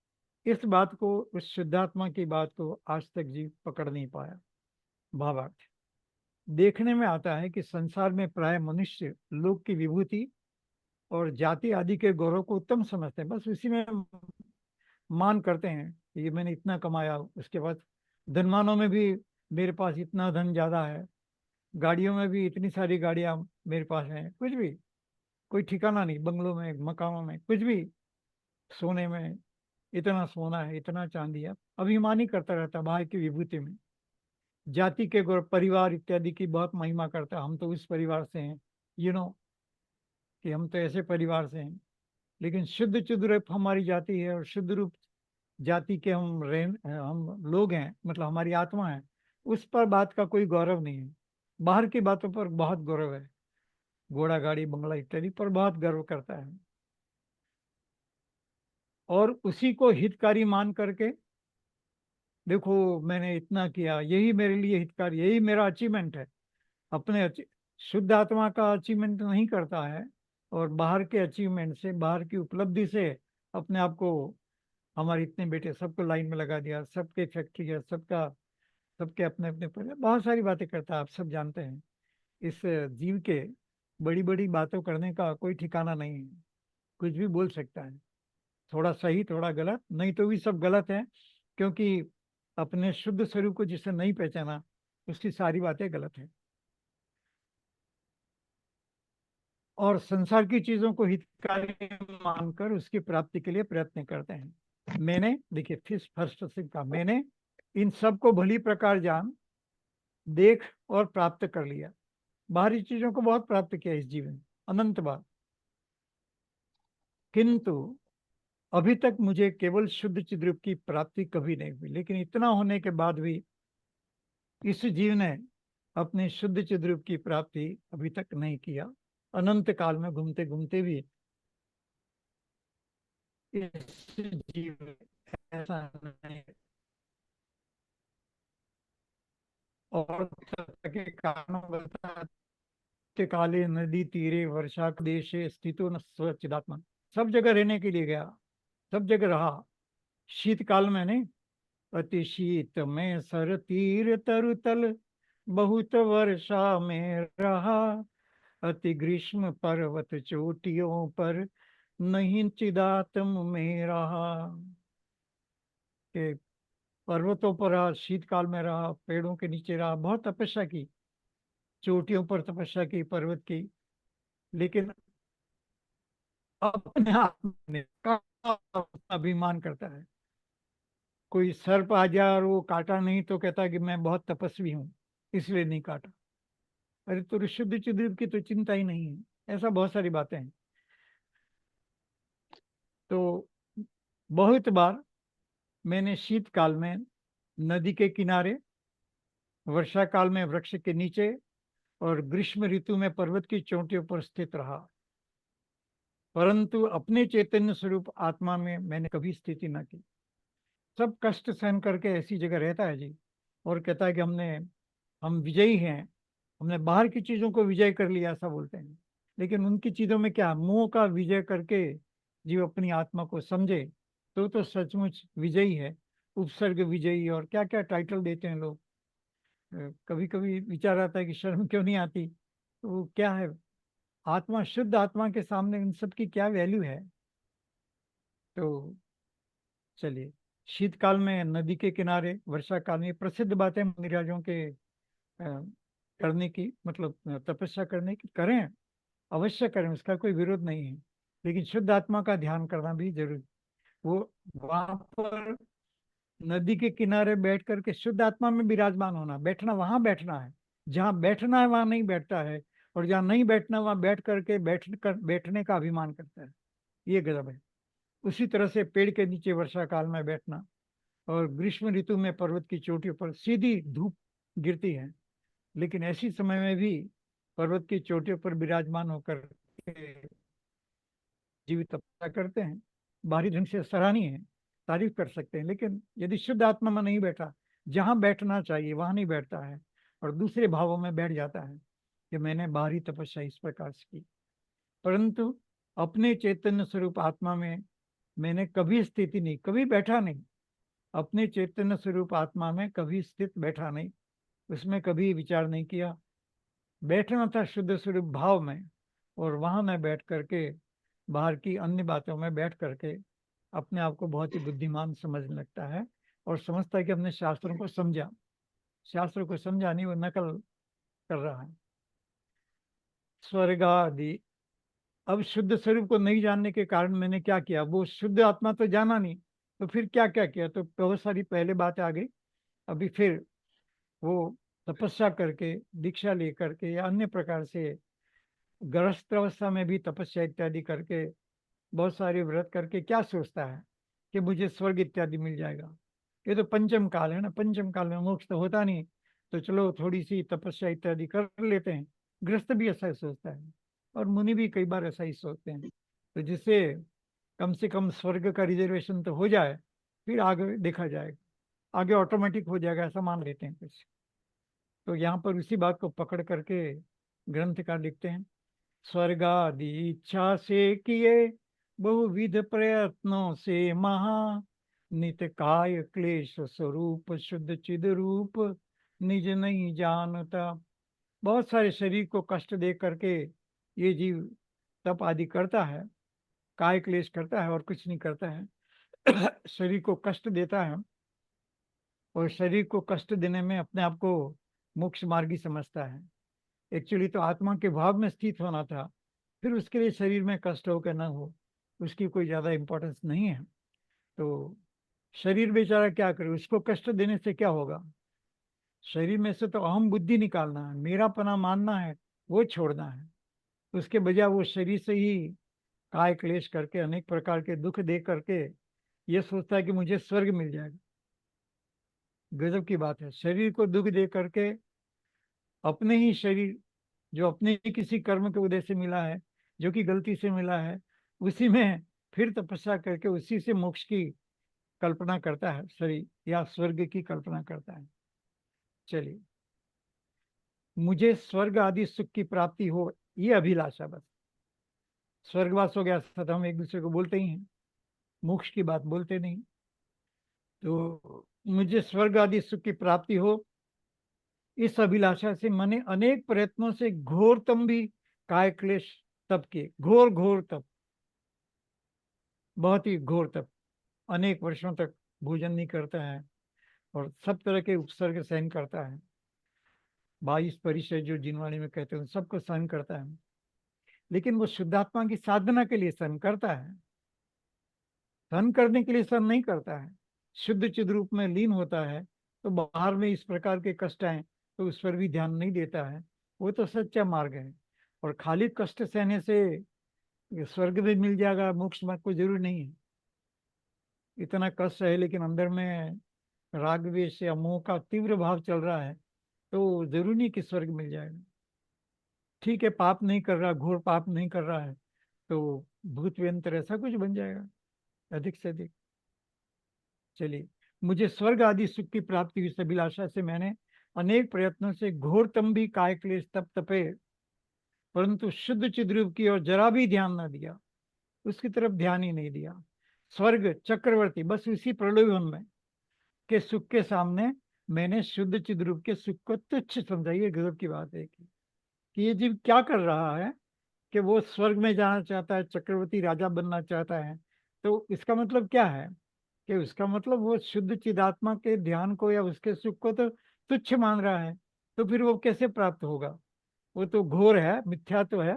इस बात को, उस शुद्धात्मा की बात को आज तक जीव पकड़ नहीं पाया। भावार्थ, देखने में आता है कि संसार में प्राय मनुष्य लोक की विभूति और जाति आदि के गौरव को उत्तम समझते हैं, बस उसी में मान करते हैं कि ये मैंने इतना कमाया, उसके बाद धनवानों में भी मेरे पास इतना धन ज्यादा है, गाड़ियों में भी इतनी सारी गाड़ियां मेरे पास हैं, कुछ भी कोई ठिकाना नहीं, बंगलों में, मकानों में, कुछ भी, सोने में इतना सोना है, इतना चांदी है, अभिमान ही करता रहता है बाहर की विभूति में। जाति के गौरव, परिवार इत्यादि की बहुत महिमा करता है, हम तो उस परिवार से हैं, कि हम तो ऐसे परिवार से हैं। लेकिन शुद्ध चिद रूप हमारी जाति है, और शुद्ध रूप जाति के हम लोग हैं, मतलब हमारी आत्मा है, उस पर बात का कोई गौरव नहीं है। बाहर की बातों पर बहुत गौरव है, घोड़ा गाड़ी बंगला इत्यादि पर बहुत गर्व करता है, और उसी को हितकारी मान करके, देखो मैंने इतना किया, यही मेरे लिए हितकारी, यही मेरा अचीवमेंट है। अपने शुद्ध आत्मा का अचीवमेंट नहीं करता है, और बाहर के अचीवमेंट से, बाहर की उपलब्धि से अपने आप को, हमारे इतने बेटे, सबको लाइन में लगा दिया, सबके फैक्ट्री है, सबका, सबके अपने अपने पर, बहुत सारी बातें करता है, आप सब जानते हैं। इस जीव के बड़ी बड़ी बातों करने का कोई ठिकाना नहीं है, कुछ भी बोल सकता है, थोड़ा सही थोड़ा गलत, नहीं तो भी सब गलत है, क्योंकि अपने शुद्ध स्वरूप को जिसने नहीं पहचाना उसकी सारी बातें गलत है। और संसार की चीजों को हितकारी मानकर उसकी प्राप्ति के लिए प्रयत्न करते हैं। मैंने, देखिए फिर फर्स्ट से कहा, मैंने इन सब को भली प्रकार जान, देख और प्राप्त कर लिया। बाहरी चीजों को बहुत प्राप्त किया इस जीवन, अनंत बार, किंतु अभी तक मुझे केवल शुद्ध चिद्रूप की प्राप्ति कभी नहीं हुई, लेकिन इतना होने के बाद भी इस जीव ने अपने शुद्ध चिद्रूप की प्राप्ति अभी तक नहीं किया। अनंत काल में घूमते घूमते भी इस जीव में ऐसा नहीं। और के कारणों बताते काले नदी तीरे वर्षा देशे स्थितो न स्वचिदात्मा, सब जगह रहने के लिए गया, सब जगह रहा। शीतकाल में नहीं, अति शीत में सर तीर तरुतल, बहुत वर्षा में रहा, अति ग्रीष्म पर्वत चोटियों पर, नहीं चिदात्म में रहा। के पर्वतों पर रहा, शीतकाल में रहा, पेड़ों के नीचे रहा, बहुत तपस्या की, चोटियों पर तपस्या की पर्वत की, लेकिन अपने आप में अभिमान करता है। कोई सर्प आ जाए और वो काटा नहीं तो कहता है कि मैं बहुत तपस्वी हूँ इसलिए नहीं काटा। अरे तो शुद्ध चिद्रूप की तो चिंता ही नहीं है। ऐसा बहुत सारी बातें हैं। तो बहुत बार मैंने शीतकाल में नदी के किनारे, वर्षा काल में वृक्ष के नीचे, और ग्रीष्म ऋतु में पर्वत की चोटियों पर स्थित रहा, परंतु अपने चैतन्य स्वरूप आत्मा में मैंने कभी स्थिति न की। सब कष्ट सहन करके ऐसी जगह रहता है जी, और कहता है कि हम विजयी हैं, हमने बाहर की चीजों को विजय कर लिया, ऐसा बोलते हैं। लेकिन उनकी चीजों में क्या, मोह का विजय करके जीव अपनी आत्मा को समझे तो सचमुच विजयी है। उपसर्ग विजयी और क्या क्या टाइटल देते हैं लोग। कभी कभी विचार आता है कि शर्म क्यों नहीं आती। तो वो क्या है, आत्मा, शुद्ध आत्मा के सामने इन सब की क्या वैल्यू है। तो चलिए, शीतकाल में नदी के किनारे, वर्षा काल में, प्रसिद्ध बातें मुनिराजों के करने की, मतलब तपस्या करने की, करें, अवश्य करें, उसका कोई विरोध नहीं है। लेकिन शुद्ध आत्मा का ध्यान करना भी जरूरी। वो वहां पर नदी के किनारे बैठ करके शुद्ध आत्मा में विराजमान होना, बैठना, वहां बैठना है। जहाँ बैठना है वहां नहीं बैठता है, और जहाँ नहीं बैठना वहां बैठ करके बैठने का अभिमान करता है। ये गजब है। उसी तरह से पेड़ के नीचे वर्षा काल में बैठना, और ग्रीष्म ऋतु में पर्वत की चोटियों पर सीधी धूप गिरती है, लेकिन ऐसी समय में भी पर्वत की चोटियों पर विराजमान होकर के जीवित तपस्या करते हैं। बाहरी ढंग से सराहनीय है, तारीफ कर सकते हैं, लेकिन यदि शुद्ध आत्मा में नहीं बैठा, जहां बैठना चाहिए वहां नहीं बैठता है, और दूसरे भावों में बैठ जाता है कि मैंने बाहरी तपस्या इस प्रकार से की, परंतु अपने चैतन्य स्वरूप आत्मा में मैंने कभी स्थिति नहीं, कभी बैठा नहीं। अपने चैतन्य स्वरूप आत्मा में कभी स्थित बैठा नहीं, उसमें कभी विचार नहीं किया। बैठना था शुद्ध स्वरूप भाव में, और वहां मैं बैठ करके बाहर की अन्य बातों में बैठ करके अपने आप को बहुत ही बुद्धिमान समझने लगता है, और समझता है कि हमने शास्त्रों को समझा। शास्त्रों को समझा नहीं, वो नकल कर रहा है। स्वर्ग आदि, अब शुद्ध स्वरूप को नहीं जानने के कारण मैंने क्या किया, वो शुद्ध आत्मा तो जाना नहीं, तो फिर क्या क्या किया, तो बहुत सारी पहले बातें आ गई। अभी फिर वो तपस्या करके, दीक्षा लेकर के, या अन्य प्रकार से गृहस्थ अवस्था में भी तपस्या इत्यादि करके, बहुत सारे व्रत करके क्या सोचता है कि मुझे स्वर्ग इत्यादि मिल जाएगा। ये तो पंचम काल है ना, पंचम काल में मोक्ष तो होता नहीं, तो चलो थोड़ी सी तपस्या इत्यादि कर लेते हैं। गृहस्थ भी ऐसा ही सोचता है, और मुनि भी कई बार ऐसा ही सोचते हैं। तो जिससे कम से कम स्वर्ग का रिजर्वेशन तो हो जाए, फिर आगे देखा जाएगा, आगे ऑटोमेटिक हो जाएगा, ऐसा मान लेते हैं कुछ। तो यहाँ पर उसी बात को पकड़ करके ग्रंथकार लिखते हैं, स्वर्गादि इच्छा से किए बहुविध प्रयत्नों से महा, नित काय क्लेश स्वरूप शुद्ध चिद रूप, निज नहीं जानता। बहुत सारे शरीर को कष्ट दे करके ये जीव तप आदि करता है, काय क्लेश करता है और कुछ नहीं करता है। शरीर को कष्ट देता है, और शरीर को कष्ट देने में अपने आप को मोक्ष मार्गी समझता है। एक्चुअली तो आत्मा के भाव में स्थित होना था, फिर उसके लिए शरीर में कष्ट हो कि ना हो, उसकी कोई ज़्यादा इम्पोर्टेंस नहीं है। तो शरीर बेचारा क्या करे, उसको कष्ट देने से क्या होगा। शरीर में से तो अहम बुद्धि निकालना है, मेरापना मानना है, वो छोड़ना है। उसके बजाय वो शरीर से ही काय क्लेश करके, अनेक प्रकार के दुख दे करके ये सोचता है कि मुझे स्वर्ग मिल जाएगा। गजब की बात है। शरीर को दुख दे करके अपने ही शरीर, जो अपने ही किसी कर्म के उदय से मिला है, जो कि गलती से मिला है, उसी में फिर तपस्या करके उसी से मोक्ष की कल्पना करता है, शरीर या स्वर्ग की कल्पना करता है। चलिए, मुझे स्वर्ग आदि सुख की प्राप्ति हो, ये अभिलाषा बस। स्वर्गवास हो गया तो हम एक दूसरे को बोलते ही हैं, मोक्ष की बात बोलते नहीं। तो मुझे स्वर्ग आदि सुख की प्राप्ति हो, इस अभिलाषा से मैंने अनेक प्रयत्नों से घोरतम भी काय क्लेश तप किए। घोर घोर तप, बहुत ही घोर तप। अनेक वर्षों तक भोजन नहीं करता है और सब तरह के उपसर्ग सहन करता है। 22 परिचय जो जिनवाणी में कहते हैं सबको सहन करता है, लेकिन वो शुद्धात्मा की साधना के लिए सहन करता है, सहन करने के लिए सहन नहीं करता है। शुद्ध चिद रूप में लीन होता है तो बाहर में इस प्रकार के कष्ट आए तो उस पर भी ध्यान नहीं देता है। वो तो सच्चा मार्ग है। और खाली कष्ट सहने से स्वर्ग भी मिल जाएगा, मोक्ष में कोई जरूरी नहीं है। इतना कष्ट है लेकिन अंदर में राग द्वेष या मोह का तीव्र भाव चल रहा है तो जरूरी नहीं कि स्वर्ग मिल जाएगा। ठीक है, पाप नहीं कर रहा, घोर पाप नहीं कर रहा है तो भूत व्यंतर ऐसा कुछ बन जाएगा अधिक से अधिक। चलिए, मुझे स्वर्ग आदि सुख की प्राप्ति हुई, इस अभिलाषा से मैंने अनेक प्रयत्नों से घोरतम भी काय क्लेश तप तपे, परंतु शुद्ध चिद्रूप की ओर जरा भी ध्यान न दिया, उसकी तरफ ध्यान ही नहीं दिया। स्वर्ग चक्रवर्ती, बस उसी प्रलोभन में के सुख के सामने मैंने शुद्ध चिद्रूप के सुख को तुच्छ समझा। ये गजब की बात है कि ये जीव क्या कर रहा है कि वो स्वर्ग में जाना चाहता है, चक्रवर्ती राजा बनना चाहता है। तो इसका मतलब क्या है कि उसका मतलब वो शुद्ध चिदात्मा के ध्यान को या उसके सुख को तो तुच्छ मान रहा है। तो फिर वो कैसे प्राप्त होगा? वो तो घोर है, मिथ्या तो है।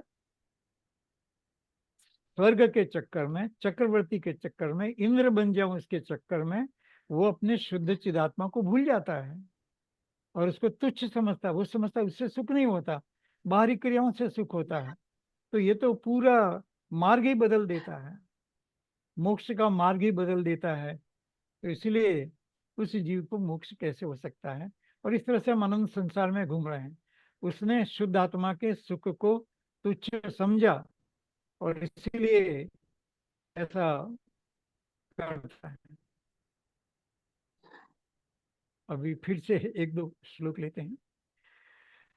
स्वर्ग के चक्कर में, चक्रवर्ती के चक्कर में, इंद्र बन जाऊं इसके चक्कर में वो अपने शुद्ध चिदात्मा को भूल जाता है और उसको तुच्छ समझता है। वो समझता है उससे सुख नहीं होता, बाहरी क्रियाओं से सुख होता है। तो ये तो पूरा मार्ग ही बदल देता है, मोक्ष का मार्ग ही बदल देता है। तो इसलिए उस जीव को मोक्ष कैसे हो सकता है? और इस तरह से हम अनंत संसार में घूम रहे हैं। उसने शुद्ध आत्मा के सुख को तुच्छ समझा और इसीलिए ऐसा करता है। अभी फिर से एक दो श्लोक लेते हैं,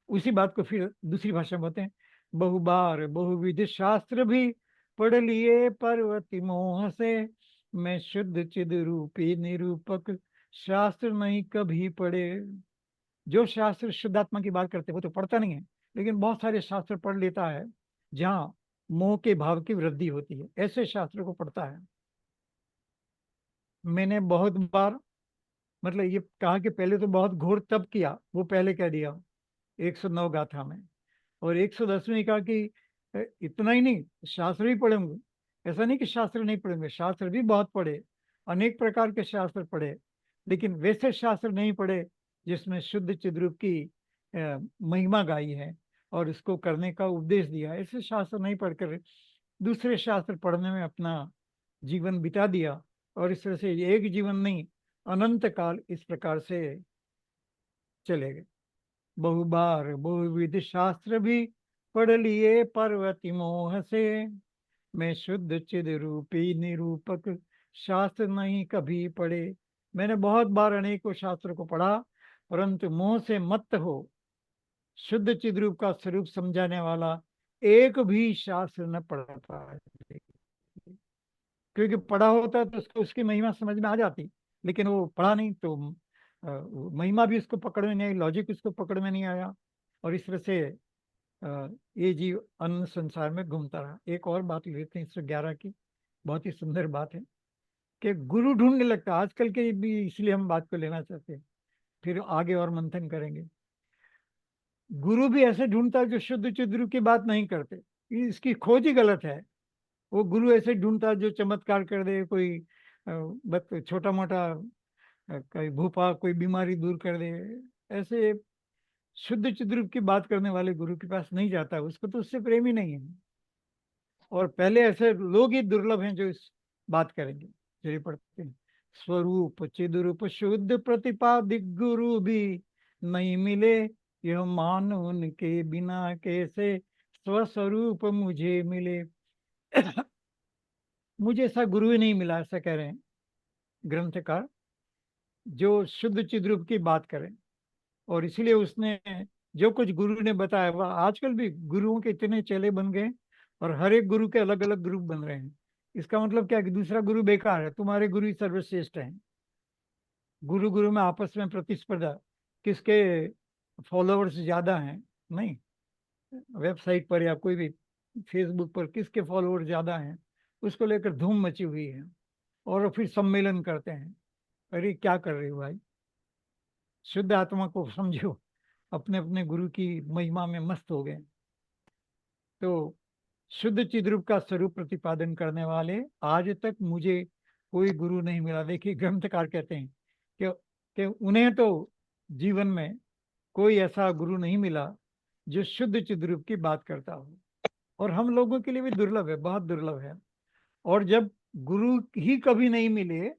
उसी बात को फिर दूसरी भाषा में बोलते हैं। बहुबार बहुविध शास्त्र भी पढ़ लिए पर्वती मोह से, मैं शुद्ध चिद रूपी निरूपक शास्त्र नहीं कभी पढ़े। जो शास्त्र शुद्धात्मा की बात करते हैं वो तो पढ़ता नहीं है, लेकिन बहुत सारे शास्त्र पढ़ लेता है जहाँ मोह के भाव की वृद्धि होती है, ऐसे शास्त्र को पढ़ता है। मैंने बहुत बार, मतलब ये कहा कि पहले तो बहुत घोर तप किया, वो पहले कह दिया 109 गाथा में। और 110 में कहा कि इतना ही नहीं, शास्त्र भी पढ़ेंगे। ऐसा नहीं कि शास्त्र नहीं पढ़ेंगे, शास्त्र भी बहुत पढ़े, अनेक प्रकार के शास्त्र पढ़े, लेकिन वैसे शास्त्र नहीं पढ़े जिसमें शुद्ध चिद्रूप की महिमा गाई है और इसको करने का उपदेश दिया है। ऐसे शास्त्र नहीं पढ़कर दूसरे शास्त्र पढ़ने में अपना जीवन बिता दिया और इस तरह से एक जीवन नहीं, अनंत काल इस प्रकार से चले गए। बहुबार बहुविध शास्त्र भी पढ़ लिए पर्वती मोह से, मैं शुद्ध चिद रूपी निरूपक शास्त्र नहीं कभी पढ़े। मैंने बहुत बार अनेकों शास्त्र को पढ़ा, परंतु मोह से मत हो शुद्ध चिद रूप का स्वरूप समझाने वाला एक भी शास्त्र न पढ़ पाए। क्योंकि पढ़ा होता तो उसको उसकी महिमा समझ में आ जाती, लेकिन वो पढ़ा नहीं तो महिमा भी उसको पकड़ में नहीं आई, लॉजिक उसको पकड़ में नहीं आया और इस तरह से ये जीव अन्न संसार में घूमता रहा। एक और बात लेते हैं 111 की, बहुत ही सुंदर बात है कि गुरु ढूंढने लगता। आजकल के भी इसलिए हम बात को लेना चाहते हैं, फिर आगे और मंथन करेंगे। गुरु भी ऐसे ढूंढता है जो शुद्ध चिद्रू की बात नहीं करते, इसकी खोज ही गलत है। वो गुरु ऐसे ढूंढता है जो चमत्कार कर दे, कोई छोटा मोटा कोई भूपा, कोई बीमारी दूर कर दे। ऐसे शुद्ध चिद्रूप की बात करने वाले गुरु के पास नहीं जाता, उसको तो उससे प्रेम ही नहीं है। और पहले ऐसे लोग ही दुर्लभ हैं जो इस बात करेंगे। चलिए पढ़ते हैं। स्वरूप चिद्रूप शुद्ध प्रतिपादिक गुरु भी नहीं मिले, यह मान उनके बिना कैसे स्वस्वरूप मुझे मिले। मुझे ऐसा गुरु ही नहीं मिला, ऐसा कह रहे हैं ग्रंथकार, जो शुद्ध चिद्रूप की बात करें। और इसलिए उसने जो कुछ गुरु ने बताया, वह आजकल भी गुरुओं के इतने चेले बन गए और हर एक गुरु के अलग अलग ग्रुप बन रहे हैं। इसका मतलब क्या कि दूसरा गुरु बेकार है, तुम्हारे गुरु ही सर्वश्रेष्ठ हैं। गुरु गुरु में आपस में प्रतिस्पर्धा, किसके फॉलोअर्स ज्यादा हैं, नहीं, वेबसाइट पर या कोई भी फेसबुक पर किसके फॉलोअर्स ज्यादा हैं, उसको लेकर धूम मची हुई है। और फिर सम्मेलन करते हैं। अरे क्या कर रहे हो भाई, शुद्ध आत्मा को समझो। अपने अपने गुरु की महिमा में मस्त हो गए। तो शुद्ध चिद्रूप का स्वरूप प्रतिपादन करने वाले आज तक मुझे कोई गुरु नहीं मिला। देखिए ग्रंथकार कहते हैं कि उन्हें तो जीवन में कोई ऐसा गुरु नहीं मिला जो शुद्ध चिद्रूप की बात करता हो। और हम लोगों के लिए भी दुर्लभ है, बहुत दुर्लभ है। और जब गुरु ही कभी नहीं मिले,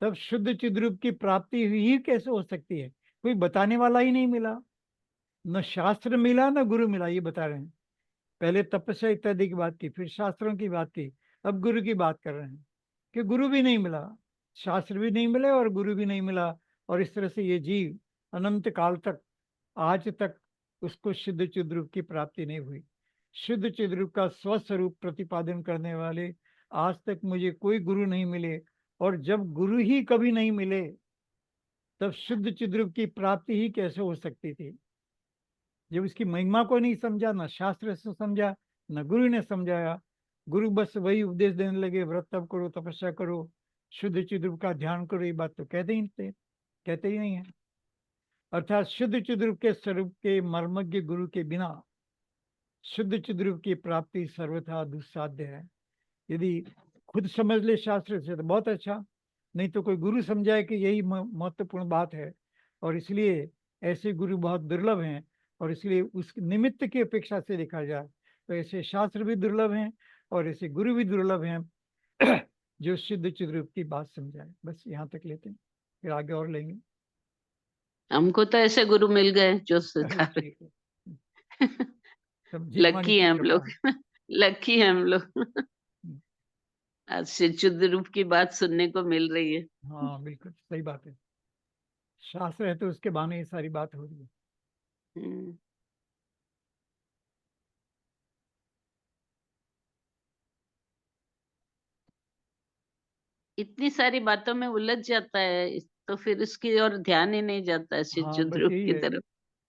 तब शुद्ध चिद्रूप की प्राप्ति ही कैसे हो सकती है? कोई बताने वाला ही नहीं मिला, न शास्त्र मिला न गुरु मिला। ये बता रहे हैं। पहले तपस्या इत्यादि की बात की, फिर शास्त्रों की बात की, अब गुरु की बात कर रहे हैं कि गुरु भी नहीं मिला, शास्त्र भी नहीं मिले और गुरु भी नहीं मिला। और इस तरह से ये जीव अनंत काल तक, आज तक उसको शुद्ध चिद्रूप की प्राप्ति नहीं हुई। शुद्ध चिद्रूप का स्वस्वरूप प्रतिपादन करने वाले आज तक मुझे कोई गुरु नहीं मिले। और जब गुरु ही कभी नहीं मिले, तब शुद्ध चिद्रूप की प्राप्ति ही कैसे हो सकती थी? जब इसकी महिमा को नहीं समझा, ना शास्त्र से समझा, न गुरु ने समझाया। गुरु बस वही उपदेश देने लगे, व्रत तप करो, तपस्या करो, शुद्ध चिद्रूप का ध्यान करो, ये बात तो कहते ही नहीं, कहते ही नहीं है। अर्थात शुद्ध चिद्रूप के स्वरूप के मर्मज्ञ गुरु के बिना शुद्ध चिद्रूप की प्राप्ति सर्वथा दुस्साध्य है। यदि खुद समझ ले शास्त्र से तो बहुत अच्छा, नहीं तो कोई गुरु समझाए कि यही महत्वपूर्ण बात है। और इसलिए ऐसे गुरु बहुत दुर्लभ हैं। और इसलिए उस निमित्त की अपेक्षा से देखा जाए तो ऐसे शास्त्र भी दुर्लभ हैं और ऐसे गुरु भी दुर्लभ हैं जो शुद्ध चिद्रूप की बात समझाए। बस यहाँ तक लेते हैं, फिर आगे और लेंगे। हमको तो ऐसे गुरु मिल गए जो अरे सिखा ठीक है, रहे। सब जितवानी लकी की है हम कृपा लोग। है। लकी है हम लोग। आज से शुद्ध रूप की बात सुनने को मिल रही है। हाँ बिल्कुल सही बात है। शास्त्र है तो उसके बहाने ये सारी बात हो रही है। हम्म। इतनी सारी बातों में उलझ जाता है तो फिर उसकी ओर ध्यान ही नहीं जाता है हाँ शुद्ध बस रूप यही की है। तरफ।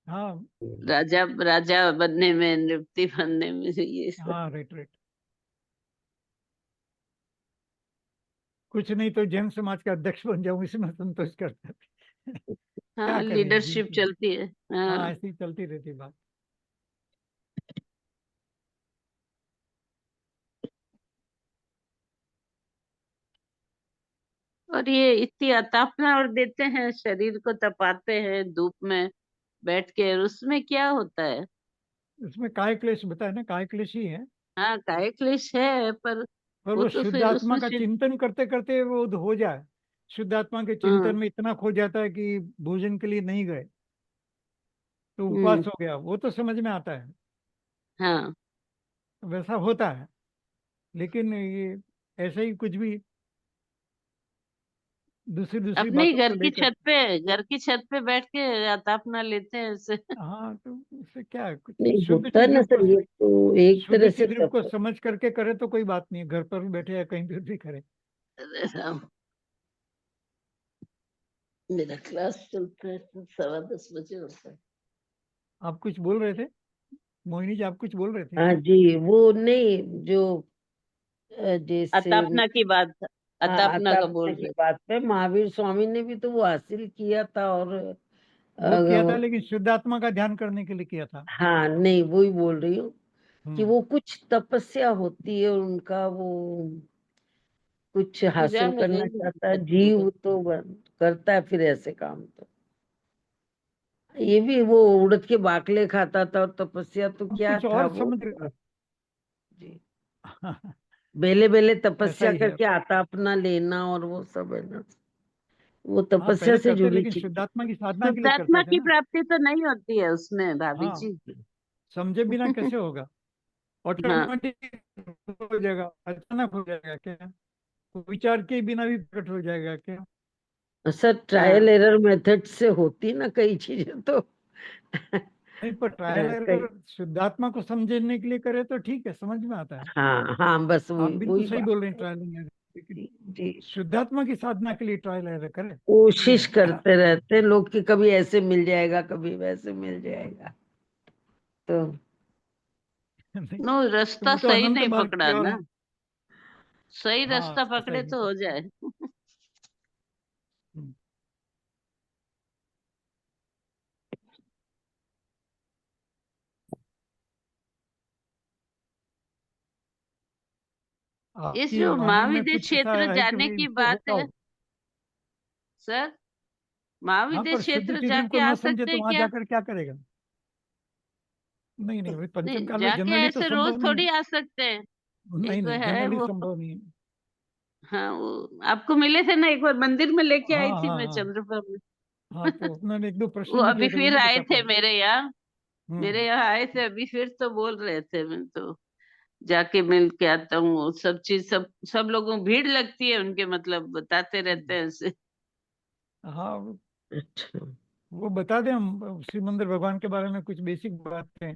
हाँ राजा राजा बनने में, नृपति बनने में, ये सब। हाँ, राइट राइट। कुछ नहीं तो जैन समाज का अध्यक्ष बन जाऊं, इसमें संतोष करता है। क्या हाँ, करें, लीडरशिप चलती है। हाँ हाँ। ऐसी चलती रहती बात। और ये इतनी अतापना और देते हैं, शरीर को तपाते हैं धूप में बैठ के, उसमें क्या होता है? उसमें काय क्लेश बताया ना, काय क्लेश ही है। हाँ, काया क्लेश है, पर पर वो वो तो शुद्ध फिर आत्मा उसमें का चिंतन करते करते वो हो जाए। शुद्ध आत्मा के चिंतन हाँ। में इतना खो जाता है कि भोजन के लिए नहीं गए तो उपवास हम्म। हो गया, वो तो समझ में आता है, हाँ, वैसा होता है। लेकिन ये ऐसे ही कुछ भी दूसरी दूसरी अपने बातों को घर की लेकर। छत पे, घर की छत पे बैठ के अतापना लेते हैं ऐसे। हाँ तो इससे क्या है, कुछ नहीं शुद्ध होता है ना चिद्रूप को, सर, ये तो एक शुद्ध तरह से चिद्रूप तप को है। समझ करके करे तो कोई बात नहीं, घर पर भी बैठे या कहीं पर भी करे। अरे राम, मेरा क्लास चलता है तो 10:15 होता है। आप कुछ बोल रहे थे मोहिनी जी, आप कुछ बोल रहे थे हाँ क्या? जी, वो नहीं जो जैसे अतापना की बात, हाँ, अतापना का अतापना बोल की रहे। बात पे महावीर स्वामी ने भी तो वो हासिल किया था। और वो किया था अ, लेकिन शुद्ध आत्मा का ध्यान करने के लिए किया था। हाँ नहीं, वो ही बोल रही हूँ कि हम्म। वो कुछ तपस्या होती है उनका, वो कुछ पूजा हासिल में करना नहीं चाहता है होगा। जीव तो करता है फिर ऐसे काम। तो ये भी वो उड़द के बाकले खाता था, और तपस्या तो क्या कुछ था और वो। समझ, जी बेले बेले ऐसा तपस्या ही है। करके आता अपना लेना और वो सब है ना, वो हाँ, तपस्या पहले से करते जुड़ी लेकिन चीज। शुद्धात्मा की साधना के लिए शुद्धात्मा करते थे की ना। प्राप्ति तो नहीं होती है उसमें भाभी हाँ, जी। समझे बिना कैसे होगा? हाँ, ऑटोमेटिक हो जाएगा, अचानक हो जाएगा क्या? विचार के बिना भी प्रकट हो जाएगा क्या? सर ट्रायल हाँ, एरर मेथड से होती ना कई चीजें तो। नहीं, पर ट्रायल कई, एरर शुद्धात्मा को समझने के लिए करे तो ठीक है, समझ में आता है। हाँ हाँ, बस आप वही बिल्कुल वही सही बात बोल रहे हैं, है। ट्रायल एरर, लेकिन जी जी। शुद्धात्मा की साधना के लिए ट्रायल एरर करे ये कोशिश है। करते रहते हैं लोग कि कभी ऐसे मिल जाएगा, कभी वैसे मिल जाएगा, तो नहीं, नो तो रास्ता वो तो सही अनंत नहीं मार्ग की पकड़ा ओर ना, है। सही हाँ, रास्ता सही पकड़े नहीं तो हो पकड़ा। जाए। हम्म। इस आपकी जो वाणी में महाविद्य कुछ ऐसा क्षेत्र है कि जाने भाई की इसको बात होगा है हो। सर, हाँ, महाविद्य पर शुद्ध क्षेत्र चिद्रूप को जाके आ न समझे सकते तो हैं वहां क्या? जाकर क्या करेगा? नहीं नहीं भाई, पंचम नहीं काल में जाके जनरली तो ऐसे रोज संभव नहीं थोड़ी है। आ सकते हैं। नहीं एक नहीं, है जनरली वो, संभव नहीं है। हाँ वो आपको मिले थे ना एक बार, मंदिर में लेके हाँ आई थी हाँ मैं हाँ। चंद्रपुर में। हाँ, तो उन्होंने एक दो वो प्रश्न भी अभी किए थे, वो फिर नहीं आए बता थे पाए। मेरे यहाँ, मेरे हम्म। यहाँ आए थे अभी, फिर तो बोल रहे थे मैं तो जाके मिल के आता हूँ। वो सब चीज, सब लोगों को भीड़ लगती है उनके, मतलब बताते रहते हैं ऐसे। हाँ, अच्छा। वो बता दें हम श्री मंदिर भगवान के बारे में कुछ बेसिक बातें।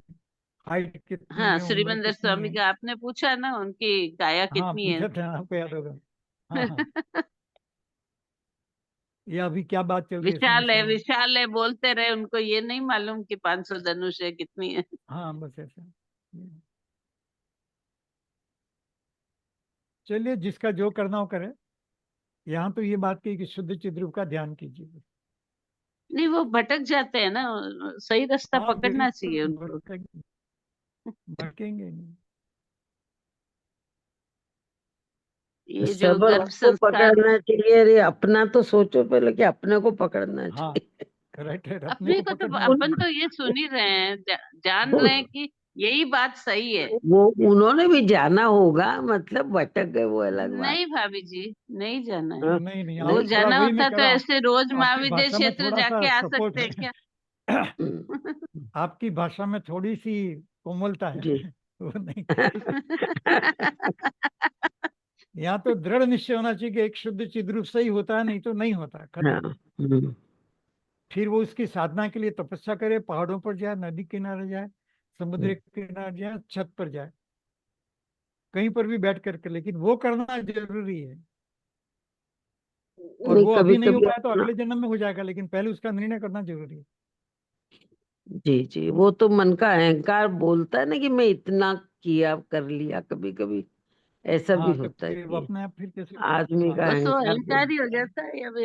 हाइट कितनी हाँ, है, उम्र श्रीमंदर कितनी स्वामी है। का आपने पूछा ना, उनकी काया हाँ, कितनी है। पूछा था, आपको याद होगा। हाँ हाँ। ये अभी क्या बात चल रही है विशाल है, समोसा में? विशाल है बोलते रहे, उनको ये नहीं मालूम कि 500 धनुष है कितनी है। हाँ, बस ऐसा। चलिए, जिसका जो करना हो करे। यहाँ तो ये बात की कि शुद्ध चिद्रूप का ध्यान कीजिए। नहीं वो भटक जाते हैं ना, सही रास्ता हाँ, पकड़ना बिल्कुल चाहिए उनको। भटकेंगे नहीं। ये जो सबर गर्भ उनको संस्कार, पकड़ना चाहिए, अरे अपना तो सोचो पहले कि अपने को पकड़ना हाँ, चाहिए। राइट राइट, अपने अपने को को तो पकड़ना उन, अपन चाहिए। तो ये सुन ही रहे हैं, जान रहे हैं कि यही बात सही है। वो उन्होंने भी जाना होगा, मतलब भटक गए वो अलग बात। नहीं भाभी जी, नहीं जाना है। हाँ, नहीं नहीं, वो आप नहीं। थोड़ा जाना वही में होता तो करो। ऐसे रोज आपकी महाविद्य भाषा में क्षेत्र थोड़ा जाके सा आ सपोर्ट सकते हैं है। क्या? आपकी भाषा में थोड़ी सी कोमलता है। जी। वो नहीं। यहाँ तो दृढ़ निश्चय होना चाहिए कि एक शुद्ध चिद्रूप सही होता है, नहीं तो नहीं होता, हाँ। खत्म। हम्म। फिर वो उसकी साधना के लिए तपस्या करे, पहाड़ों पर जाए, नदी किनारे जाए, समुद्र किनारे जाए, छत पर जाए, कहीं पर भी बैठ करके, लेकिन वो करना जरूरी है। और नहीं, वो कभी अभी नहीं हो कभी पाया तो अपना, अगले जन्म में हो जाएगा, लेकिन पहले उसका निर्णय करना जरूरी है। जी जी, वो तो मन का अहंकार बोलता है ना कि मैं इतना किया कर लिया, कभी कभी ऐसा भी हाँ, तो होता है फिर वो कि अपने आप फिर कैसे? आदमी हाँ का बस वो अहंकार अहंकार ही हो बोलता है। जाता है। अब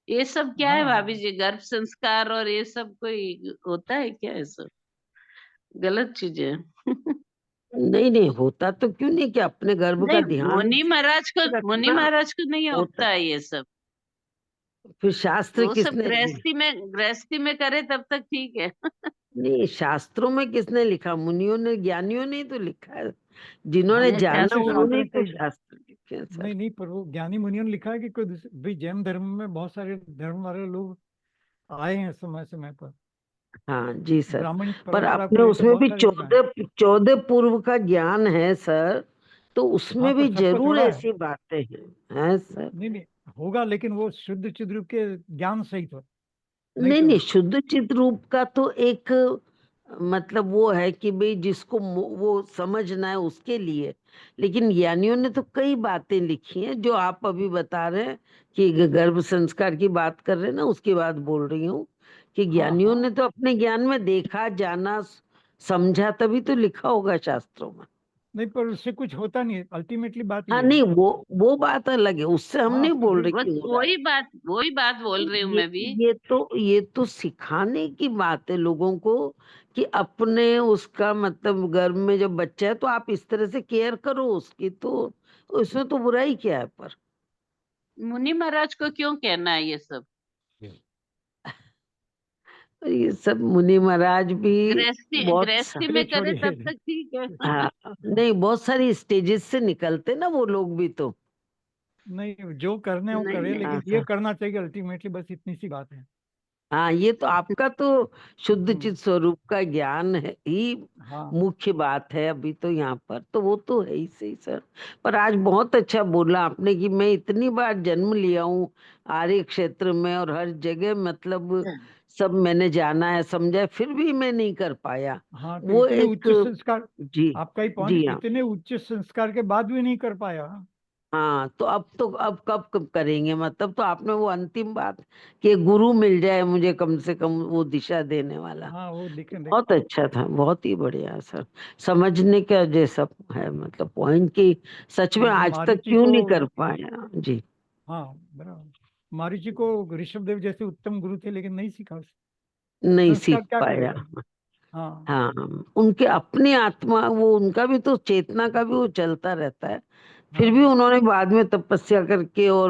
ये सब क्या है हाँ भाभी हाँ। जी, गर्भ संस्कार और ये सब कोई होता है क्या? ये सब गलत चीजें हैं। नहीं नहीं, होता तो क्यों नहीं, कि अपने गर्भ का नहीं, ध्यान मुनि रखना महाराज को नहीं होता होता है। है ये सब। फिर शास्त्र वो सब किसने गृहस्थी में करे तब तक ठीक है। नहीं, शास्त्रों में किसने लिखा? मुनियों ने, ज्ञानियों ने ही तो लिखा है। जिन्होंने हाँ, जाना ऐसे उन्होंने शास्त्र ही में तो कई। शास्त्र लिखे हैं सर। नहीं नहीं, पर वो ज्ञानी मुनियों ने लिखा है कि कोई भाई जैन धर्म में बहुत सारे धर्म वाले लोग आए हैं समय समय पर। हाँ जी सर। ब्राह्मण पर परंपरा को अपने लेकर उसमें बहुत भी सारे लोग आए हैं। 14 पूर्व का ज्ञान है सर, तो हाँ, उसमें पर भी सबको जरूर थोड़ा है। ऐसी बातें हैं सर। नहीं नहीं, होगा, लेकिन वो शुद्ध चिद्रूप के ज्ञान सहित हो, नहीं नहीं तो। नहीं, शुद्ध चित रूप का तो एक मतलब वो है कि भाई जिसको वो समझना है उसके लिए। लेकिन ज्ञानियों ने तो कई बातें लिखी हैं जो आप अभी बता रहे हैं कि गर्भ संस्कार की बात कर रहे हैं ना, उसकी बात बोल रही हूँ कि हाँ ज्ञानियों हाँ। ने तो अपने ज्ञान में देखा, जाना, समझा, तभी तो लिखा होगा शास्त्रों में। नहीं, पर उससे कुछ होता नहीं है, अल्टीमेटली बात हाँ ये है। नहीं, वो बात अलग है, उससे हम हाँ, नहीं पर बोल भाई। रहे बस कि हो रहा है। वही बात बोल रही हूँ ये मैं भी। ये तो सिखाने की बात है लोगों को कि अपने उसका मतलब गर्भ में जब बच्चा है तो आप इस तरह से केयर करो उसकी, तो उसमें तो बुराई क्या है पर। मुनि महाराज को क्यों कहना है ये सब? ये सब मुनि महाराज भी गृहस्थी बहुत गृहस्थी चलिए में करे छोड़िए। तब तक ठीक है। हाँ, नहीं बहुत सारी स्टेजेस से निकलते ना वो लोग भी तो। नहीं, जो करने हो करे, नहीं, लेकिन ये करना चाहिए अल्टीमेटली, बस इतनी सी बात है। हाँ, ये तो आपका तो शुद्ध हम्म, चित स्वरूप का ज्ञान है ही हाँ मुख्य बात है अभी तो यहाँ पर, तो वो तो है ही सही सर। पर आज बहुत अच्छा बोला आपने कि मैं इतनी बार जन्म लिया हूँ आर्य क्षेत्र में और हर जगह मतलब सब मैंने जाना है समझा है, फिर भी मैं नहीं कर पाया। हाँ, तो वो इतने एक, उच्च संस्कार, जी आपका ही जी पॉइंट, हाँ, इतने उच्च संस्कार के बाद भी नहीं कर पाया। हाँ तो अब कब करेंगे, मतलब तो आपने वो अंतिम बात कि गुरु मिल जाए मुझे कम से कम वो दिशा देने वाला, हाँ, वो देखें बहुत अच्छा था, बहुत ही बढ़िया सर। समझने का जैसा है मतलब पॉइंट की सच में जैसे आज तक मारीची क्यों को, नहीं कर पाया जी। हाँ बराबर, मारीची को ऋषभदेव जैसे उत्तम गुरु थे, लेकिन नहीं सीखा उसने। नहीं संस्कार सीख क्या पाया। करेगा। हाँ, हाँ, उनके अपनी आत्मा वो उनका भी तो चेतना का भी वो चलता रहता है, फिर भी हाँ, उन्होंने बाद में तपस्या करके और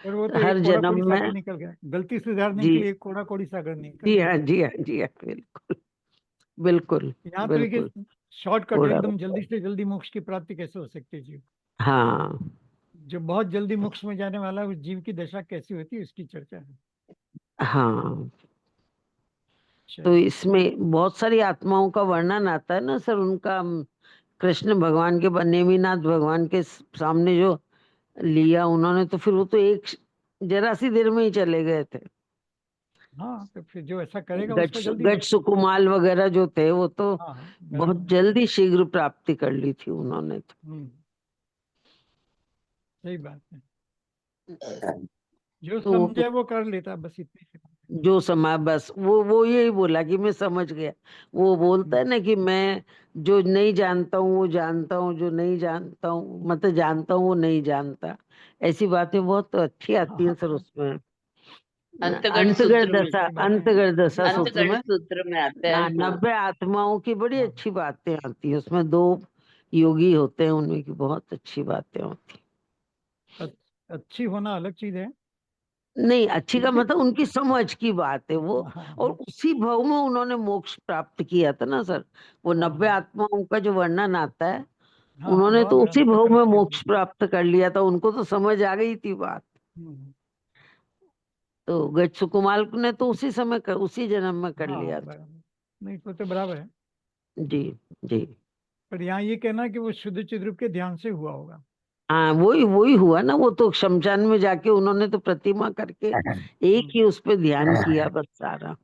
पर वो तो हर एक कोड़ा कोड़ी जन्म में, सागर निकल गया, गलती सुधारने जी के लिए एक कोड़ा कोड़ी सागर निकल जी गया। हाँ जी हाँ जी हाँ, बिल्कुल बिल्कुल यहाँ तो एक बिल्कुल। शॉर्टकट है, थोड़ा, एकदम जल्दी से जल्दी मोक्ष की प्राप्ति कैसे हो सकती है जीव, हाँ जो बहुत जल्दी मोक्ष में जाने वाला है, उस जीव की दशा कैसी होती है, उसकी चर्चा है। हाँ। तो चलिए। इसमें बहुत सारी आत्माओं का वर्णन आता है ना सर, उनका कृष्ण भगवान के नेमिनाथ भगवान के सामने जो लिया उन्होंने, तो फिर वो तो एक जरा सी देर में ही चले गए थे। हाँ, तो फिर जो ऐसा करेगा गज उसको जल्दी गज होगा। सुकुमाल वगैरह जो थे वो तो हाँ हाँ, बहुत बराबर। जल्दी शीघ्र प्राप्ति कर ली थी उन्होंने सही बात है, जो तो समझे वो कर लेता है, बस इतनी सी बात जो समय बस वो यही बोला कि मैं समझ गया। वो है। बोलता है ना कि मैं जो नहीं जानता हूँ वो जानता हूँ, जो नहीं जानता हूँ मतलब जानता हूँ वो नहीं जानता। ऐसी बातें बहुत अच्छी हाँ आती हैं हाँ सर हाँ, उसमें। अंतगढ़ सूत्र में, सही बात है। अंतगढ़ दशा सूत्र अंतगढ़ में सूत्र में आता है, हाँ। 90 आत्माओं की बड़ी हाँ, अच्छी बातें आती है उसमें, दो योगी होते हैं उनमें की बहुत अच्छी बातें होती अच्छी होना अलग चीज है। हैं। नहीं अच्छी का उनके, मतलब उनकी समझ की बात है वो, हाँ हाँ और उसी भाव में उन्होंने मोक्ष प्राप्त किया था ना सर। वो हाँ 90 हाँ आत्माओं का जो वर्णन आता है, हाँ हाँ, उन्होंने बहुत तो बड़ा उसी भाव में चक्रवर्ती हो मोक्ष गया। प्राप्त कर लिया था, उनको तो समझ आ गई थी बात। हम्म, तो गज सुकुमार ने तो उसी समय उसी जन्म में कर हाँ हाँ, लिया था। बराबर। नहीं तो बराबर है। जी जी। पर यहाँ ये कहना कि वो शुद्ध चिद्रूप के ध्यान से हुआ होगा। हाँ वही वही हुआ ना, वो तो शमशान में जाके उन्होंने तो प्रतिमा करके एक हम्म, ही उस पे ध्यान किया बस सारा।